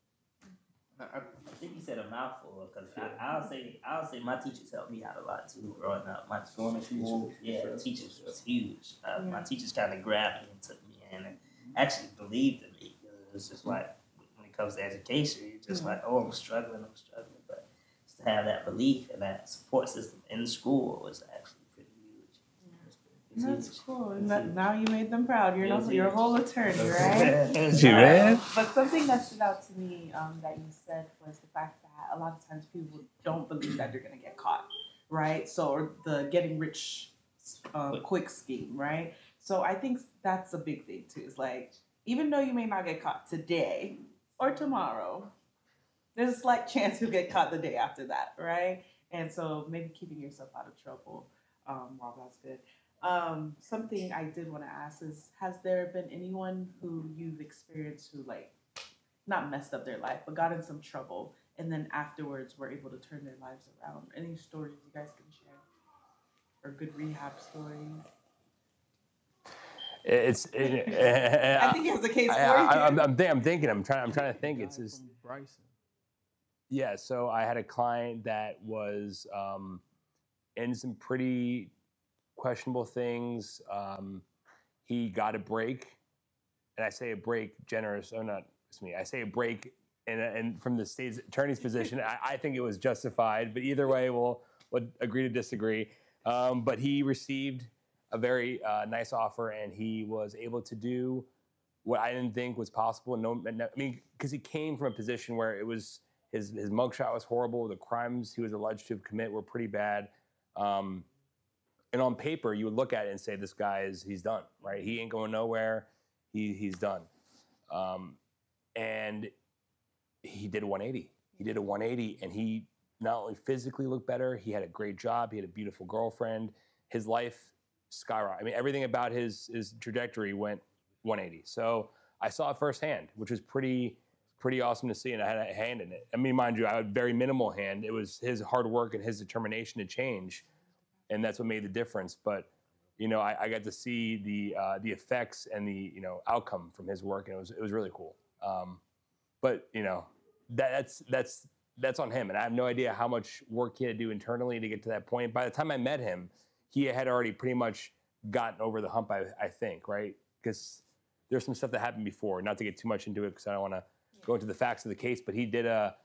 I think you said a mouthful, because I'll say my teachers helped me out a lot too growing up. Going to school, teachers was huge. My teachers kind of grabbed me and took me in and actually believed in me. It was just like, when it comes to education, you're just like, oh, I'm struggling. But just to have that belief and that support system in the school was actually pretty huge. That's cool. And now you made them proud. You're a whole attorney, Gee, man. right? But something that stood out to me that you said was the fact that a lot of times people don't believe that they're going to get caught, right? So, or the getting rich quick scheme, right? So I think that's a big thing too. It's like, even though you may not get caught today or tomorrow, there's a slight chance you'll get caught the day after that, right? And so maybe keeping yourself out of trouble while that's good. Something I did want to ask is, has there been anyone who you've experienced who like not messed up their life, but got in some trouble and then afterwards were able to turn their lives around? Any stories you guys can share? Or good rehab stories? I think he has a case for you. I'm thinking. I'm trying to think. It's just Bryson. Yeah. So I had a client that was in some pretty questionable things. He got a break, and I say a break generous. Oh, not it's me. I say a break, and from the state's attorney's position, I think it was justified. But either way, we'll agree to disagree. But he received a very nice offer, and he was able to do what I didn't think was possible. I mean, because he came from a position where it was his mugshot was horrible. The crimes he was alleged to have committed were pretty bad. And on paper, you would look at it and say, this guy he's done, right? He ain't going nowhere. He's done. And he did a 180. He did a 180, and he not only physically looked better, he had a great job. He had a beautiful girlfriend. His life skyrocketed. I mean, everything about his trajectory went 180. So I saw it firsthand, which was pretty awesome to see, and I had a hand in it. I mean, mind you, I had a very minimal hand. It was his hard work and his determination to change, and that's what made the difference. But you know, I got to see the effects and the outcome from his work, and it was really cool. But you know, that's on him, and I have no idea how much work he had to do internally to get to that point. By the time I met him, he had already pretty much gotten over the hump, I think, right? Because there's some stuff that happened before. Not to get too much into it, because I don't want to go into the facts of the case, but he did a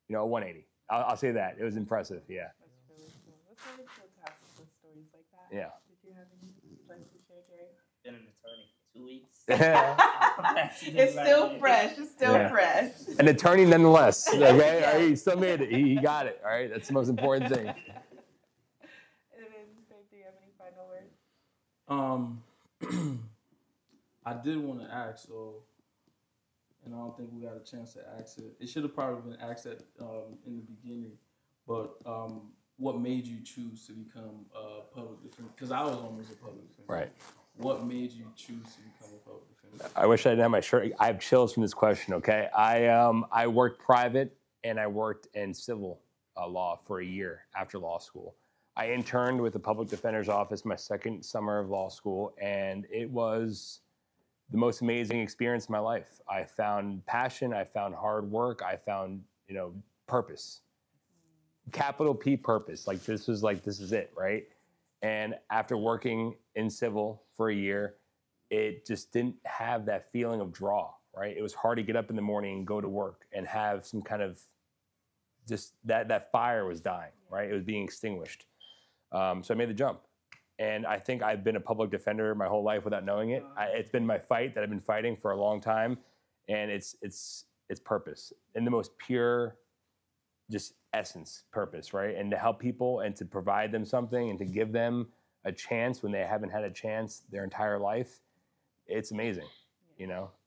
180. I'll say that. It was impressive, yeah. That's really cool. That's really cool to have some stories like that. Yeah. Did you have anything you'd like to share, Gary? Been an attorney for 2 weeks. It's still fresh. It's still fresh. An attorney nonetheless. Okay? Yes. Right? He still made it. He got it. All right. That's the most important thing. And then, do you have any final words? I did want to ask, and I don't think we got a chance to ask it. It should have probably been asked in the beginning, but what made you choose to become a public defender? Because I was almost a public defender. Right. What made you choose to become a public defender? I wish I didn't have my shirt. I have chills from this question, okay? I worked private, and I worked in civil law for a year after law school. I interned with the public defender's office my second summer of law school, and it was the most amazing experience of my life. I found passion, I found hard work, I found, purpose. Capital P purpose. This is it, right? And after working in civil for a year, it just didn't have that feeling of draw, right? It was hard to get up in the morning and go to work and have some kind of just that fire was dying, right? It was being extinguished. So I made the jump. And I think I've been a public defender my whole life without knowing it. It's been my fight that I've been fighting for a long time, and it's purpose in the most pure, just essence, purpose, right? And to help people and to provide them something and to give them a chance when they haven't had a chance their entire life, it's amazing,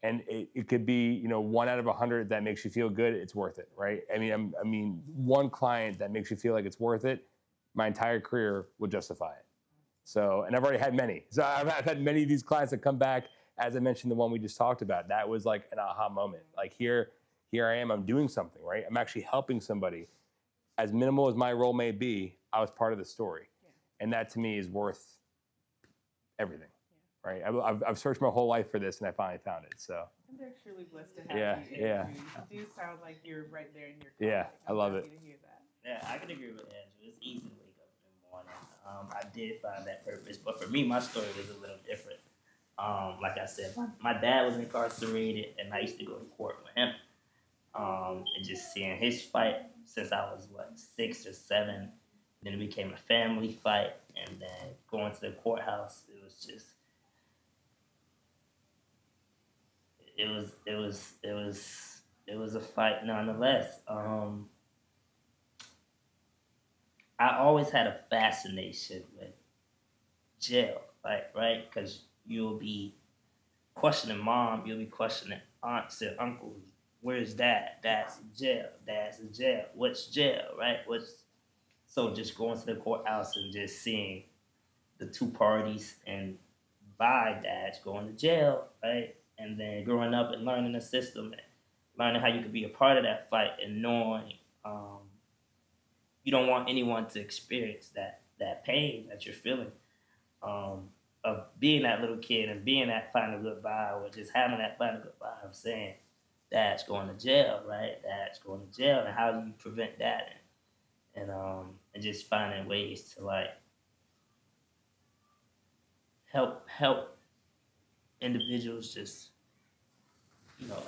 And it could be 1 out of 100 that makes you feel good. It's worth it, right? I mean, one client that makes you feel like it's worth it, my entire career will justify it. So, and I've already had many. So I've had many of these clients that come back, as I mentioned, the one we just talked about. That was like an aha moment. Like here I am, I'm doing something, right? I'm actually helping somebody. As minimal as my role may be, I was part of the story. Yeah. And that to me is worth everything, right? I've searched my whole life for this, and I finally found it, so. And they're truly blessed to have you. Yeah. You do sound like you're right there in your car. Yeah, I love it. To hear that. Yeah, I can agree with Andrew. It's easy to wake up in the morning. I did find that purpose, but for me, my story was a little different. Like I said, my dad was incarcerated, and I used to go to court with him. And just seeing his fight since I was 6 or 7, then it became a family fight, and then going to the courthouse, it was a fight nonetheless. I always had a fascination with jail, right? Because you'll be questioning mom, you'll be questioning aunts and uncles, Where's Dad? Dad's in jail. Dad's in jail. What's jail, right? So just going to the courthouse and just seeing the two parties and Dad's going to jail, right? And then growing up and learning the system and learning how you could be a part of that fight and knowing you don't want anyone to experience that pain that you're feeling of being that little kid and being that final goodbye or just having that final goodbye of saying, Dad's going to jail, right? Dad's going to jail. And how do you prevent that? And just finding ways to like help individuals just,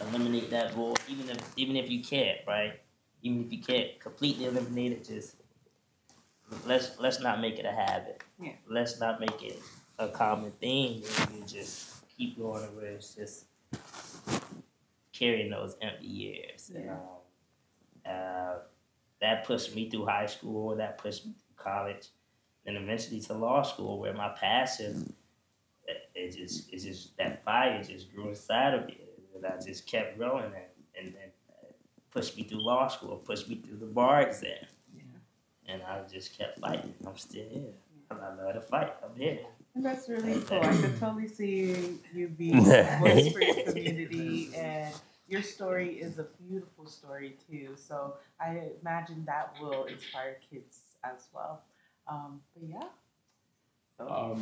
eliminate that void, even if you can't, right? Even if you can't completely eliminate it, just let's not make it a habit. Yeah. Let's not make it a common thing where you just keep going where it's just carrying those empty years. Yeah. And, that pushed me through high school, that pushed me through college, and eventually to law school where my passion, it just that fire just grew inside of me. And I just kept growing and pushed me through law school, pushed me through the bar exam. Yeah. And I just kept fighting. I'm still here. I love to fight. I'm here. And that's really cool. I could totally see you being a voice for your community, and your story is a beautiful story too. So I imagine that will inspire kids as well. But yeah. So.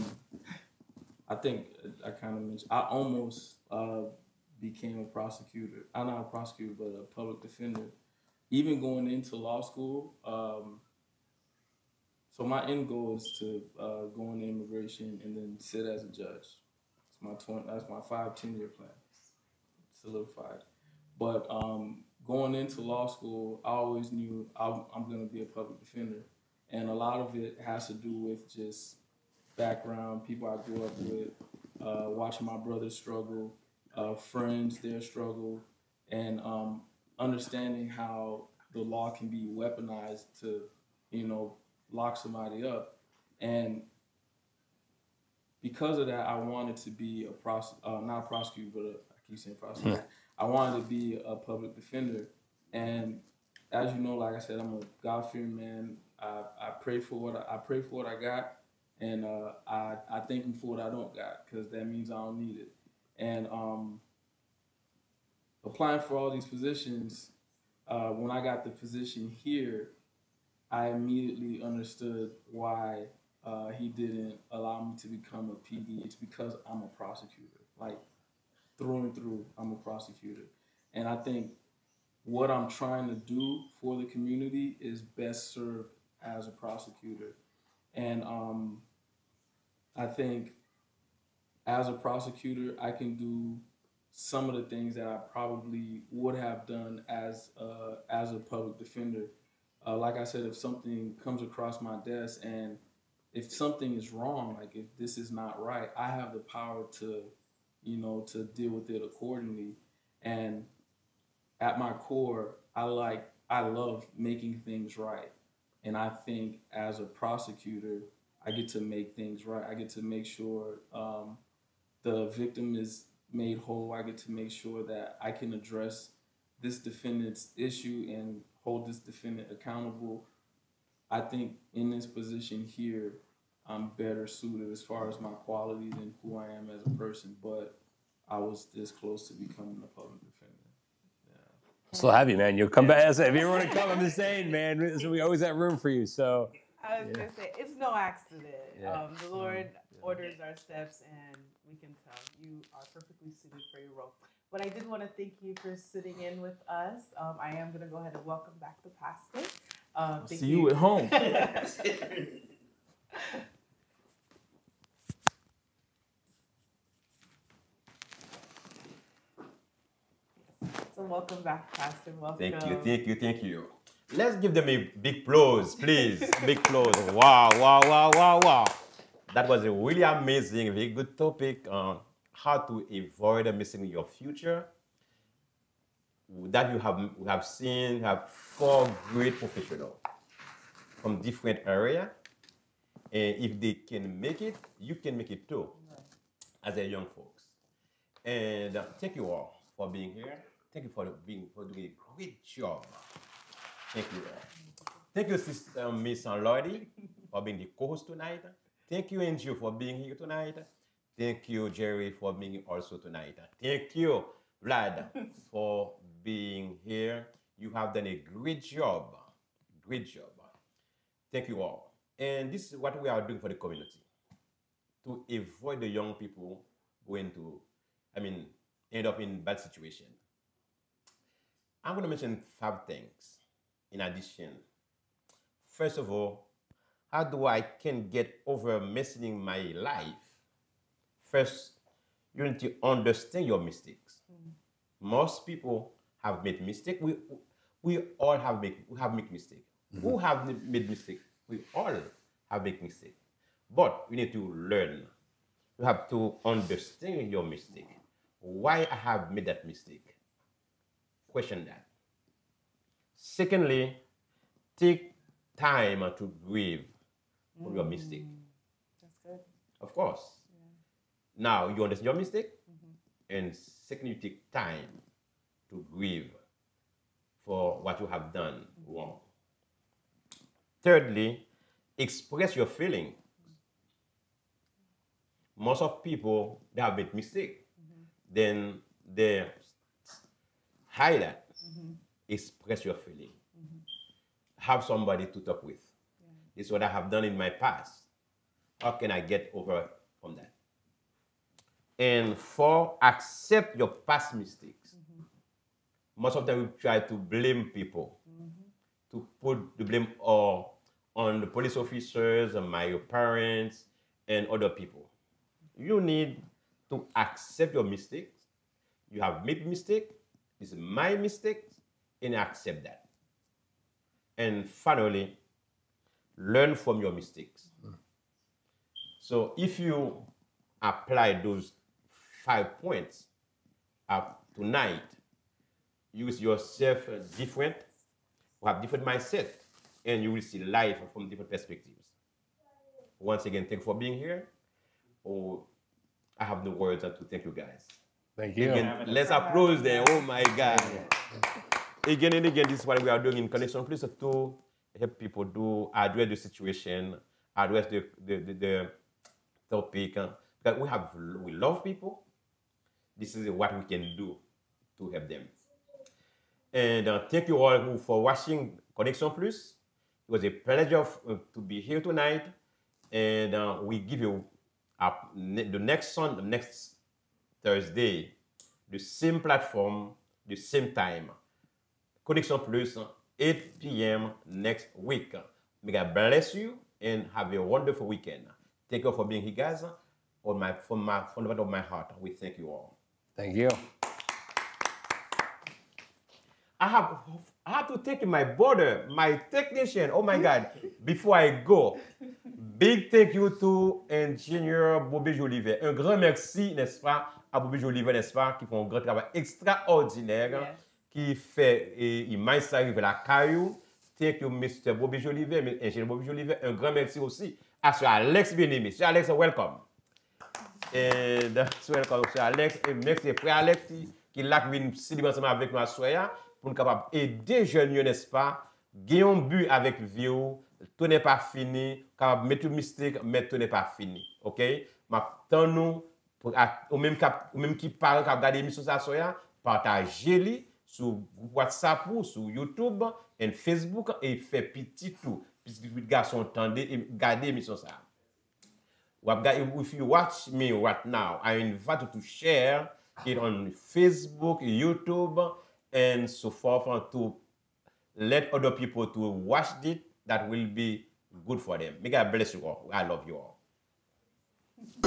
I think I kind of mentioned, I almost became a prosecutor. I'm not a prosecutor, but a public defender. Even going into law school, so my end goal is to go into immigration and then sit as a judge. That's my 5-10-year plan, solidified. But going into law school, I always knew I'm going to be a public defender. And a lot of it has to do with just background, people I grew up with, watching my brothers struggle, friends, their struggle, and understanding how the law can be weaponized to, lock somebody up. And because of that, I wanted to be not a prosecutor, but I keep saying prosecutor. I wanted to be a public defender. And as you know, like I said, I'm a God-fearing man. I pray for what I got. And I thank him for what I don't got, because that means I don't need it. And applying for all these positions, when I got the position here, I immediately understood why he didn't allow me to become a PD. It's because I'm a prosecutor. Like, through and through, I'm a prosecutor. And I think what I'm trying to do for the community is best served as a prosecutor. And I think as a prosecutor, I can do some of the things that I probably would have done as a public defender. Like I said, if something comes across my desk and if something is wrong, like if this is not right, I have the power to, to deal with it accordingly. And at my core, I love making things right. And I think as a prosecutor, I get to make things right. I get to make sure the victim is made whole. I get to make sure that I can address this defendant's issue and hold this defendant accountable. I think in this position here, I'm better suited as far as my qualities and who I am as a person, but I was this close to becoming a public defender. Still have you, man. You'll come back. If you ever want to come, I'm just saying, man. So we always have room for you. So I was gonna say it's no accident. The Lord orders our steps, and we can tell you are perfectly suited for your role. But I did want to thank you for sitting in with us. I am gonna go ahead and welcome back the pastor. See you at home. So welcome back, Pastor. Welcome. Thank you. Let's give them a big applause, please. Big applause. Wow. That was a really amazing, very good topic on how to avoid missing your future. That we have seen 4 great professionals from different areas. And if they can make it, you can make it too, as a young folks. And thank you all for being here. Thank you for doing a great job. Thank you. Thank you, Sister Miss Lottie, for being the co-host tonight. Thank you, Andrew, for being here tonight. Thank you, Jerry, for being here also tonight. Thank you, Vlad, for being here. You have done a great job. Great job. Thank you all. And this is what we are doing for the community, to avoid the young people going to, end up in bad situation. I'm going to mention 5 things in addition. First of all, how do I can get over messing my life? First, you need to understand your mistakes. Most people have made mistakes. We all have made mistakes. Who have made mistakes? We all have made mistakes. But we need to learn. You have to understand your mistake. Why I have made that mistake? Question that. Secondly, take time to grieve for your mistake. That's good. Of course. Yeah. Now, you understand your mistake, and secondly, you take time to grieve for what you have done wrong. Thirdly, express your feeling. Most of people, they have made mistake. Then they hide that. Express your feeling. Have somebody to talk with. This is what I have done in my past. How can I get over from that? And 4, accept your past mistakes. Most of them we try to blame people, to put the blame on the police officers, and your parents, and other people. You need to accept your mistakes. You have made mistake. This is my mistake, and accept that. And finally, learn from your mistakes. So if you apply those 5 points tonight, use yourself different, have different mindset, and you will see life from different perspectives. Once again, thank you for being here. I have no words to thank you guys. Thank you. Again, let's applaud them. Oh my God. Again and again, this is what we are doing in Koneksyon Plus to help people to address the situation, address the topic. Because we love people. This is what we can do to help them. And thank you all for watching Koneksyon Plus. It was a pleasure to be here tonight. And we give you the next Thursday, the same platform, the same time. Koneksyon Plus, 8 p.m. next week. May God bless you and have a wonderful weekend. Thank you for being here, guys. From the bottom of my heart, we thank you all. Thank you. I have to thank my brother, my technician. Oh my God! Before I go, big thank you to Engineer Bobby Jolivet. Un grand merci, n'est-ce pas, à Bobby Jolivet, n'est-ce pas, qui font un grand travail extraordinaire, qui fait il m'a arrivé la caillou. Thank you, Mr. Bobby Jolivet, Engineer Bobby Jolivet. Un grand merci aussi à Sir Alex bien-aimé. Sir Alex, welcome. And welcome, Sir Alex. Et merci, frère Alex, qui l'a venu ensemble avec nous à soya. Pour nous capable aider les jeunes, n'est-ce pas? Gagner un but avec vie, tout n'est pas fini. Capable mettre une mistake, mais tout n'est pas fini. OK? Maintenant, nous, au même qui parle, qui regarde l'émission ça, partagez-les sur WhatsApp, sur YouTube et Facebook et fait petit tout. Puisque les garçons entendent et regardez l'émission ça. If you watch me right now, I invite you to share it on Facebook, YouTube, and so forth, to let other people to watch it. That will be good for them. May God bless you all. I love you all.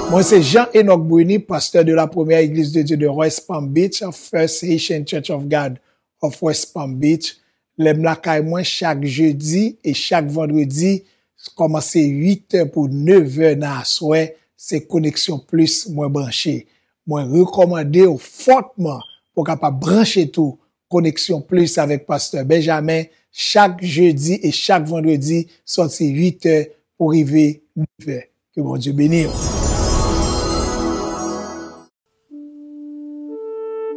Moi, c'est Jean-Enoch Bruni, pasteur de la première église de Dieu de West Palm Beach, First Haitian Church of God of West Palm Beach. L'aime la caille moi chaque jeudi et chaque vendredi, commencer 8h pour 9h dans la soirée, c'est Koneksyon Plus, moi branché. Moi, recommandé fortement pour capable brancher tout. Koneksyon Plus avec Pasteur Benjamin, chaque jeudi et chaque vendredi, sorti 8h pour arriver 9h. Que bon Dieu bénisse.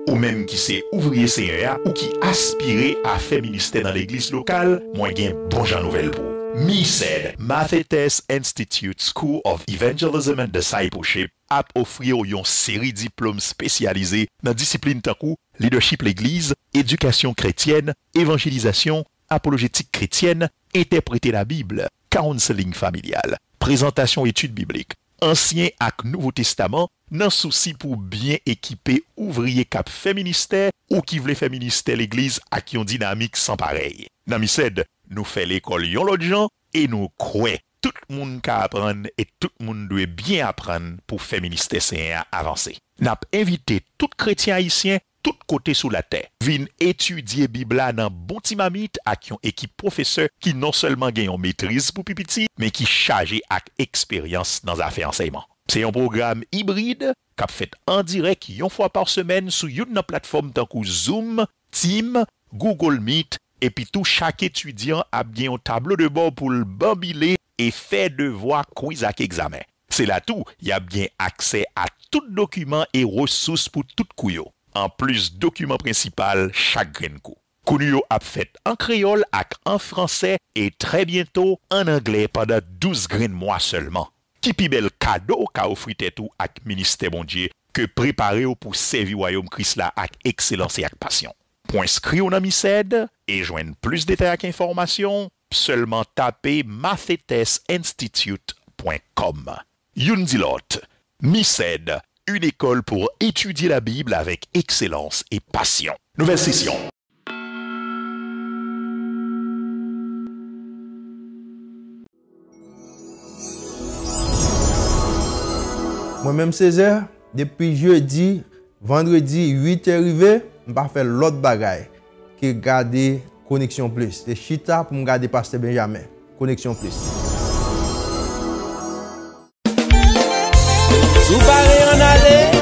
Ou même qui c'est ouvrier CEA ou qui aspire à faire ministère dans l'église locale, moi gen bon jan nouvelle pour. MISED, Mathetes Institute School of Evangelism and Discipleship, a offrir yon série diplôme spécialisé dans discipline tankou, leadership l'église, éducation chrétienne, évangélisation, apologétique chrétienne, interpréter la Bible, counseling familial, présentation études bibliques, Ancien ak Nouveau Testament, nan souci pour bien équiper ouvrier cap fait ministère ou qui vle fait ministère l'église ak yon dynamique sans pareil. Nan MISED, nous fait l'école yon l'autre gens et nous croyons tout le monde ka apprendre et tout le monde doit bien apprendre pour faire ministère CA avancer. N'a invité tout chrétien haïtien tout côté sous la terre. Vin étudier Bible dans bon timamite ak yon équipe professeur qui non seulement gagne maîtrise pour pipiti, mais qui chargé ak expérience dans affaires enseignement. C'est un programme hybride qu'a fait en direct yon fois par semaine sur une plateforme tant que Zoom, Team, Google Meet, et puis tout chaque étudiant a bien un tableau de bord pour le bambiler et faire devoir quiz ak examen. C'est là tout, y a bien accès à tout document et ressources pour tout kouyo. En plus, document principal chaque grain coup. Kouyo a fait en créole ak en français et très bientôt en anglais pendant 12 grains mois seulement. Qui pi bel cadeau qu'a offri tout ak ministère bon Dieu que préparer pour servir royaume Christ là ak excellence et ak passion. Pour inscrire au MISED et joindre plus de détails ak information, seulement taper mathetesinstitute.com. Youn di lot, MISED, une école pour étudier la Bible avec excellence et passion. Nouvelle session. Moi-même 16h, depuis jeudi, vendredi 8h arrivé, je vais faire l'autre bagaille que garder Koneksyon Plus. C'est chita pour me garder Pasteur Benjamin. Koneksyon Plus.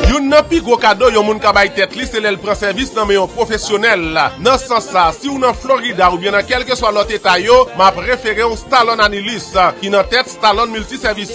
Yon nan pi gros cadeau yon moun ka bay tête li c'est l'el prend service nan yon professionnel là. Dans ce sens ça, si ou nan Florida ou bien dans quel que soit l'autre état yo, m'a préféré un Stallone Analyst qui nan tête Stallone Multi Services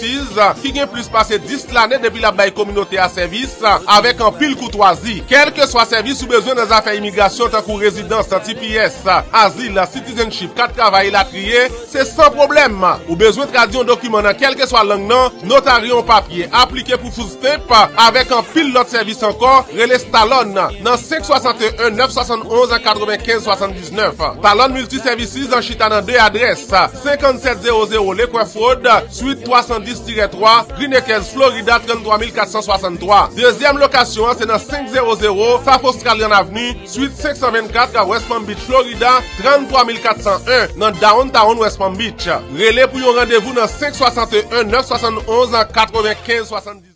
qui gen plus passé 10 l'année depuis la bay communauté à service avec un pile courtoisie. Quel que soit service ou besoin dans affaires immigration tant que résidence, TPS, asile, citizenship, carte travail la trier, c'est sans problème. Ou besoin de traduire un document dans quel que soit langue nan, notarier en papier, appliquer pour food stamp avec un pile l'autre service encore, relais Stallone dans 561 971 95 79. Stallone Multi Services en Chita dans deux adresses 5700 Lequin Road, suite 310-3, Greenacres, Florida 33463. Deuxième location c'est dans 500 South Australian Avenue, suite 524 West Palm Beach, Florida 33401 dans Downtown West Palm Beach. Relais pour un rendez-vous dans 561 971 95 79.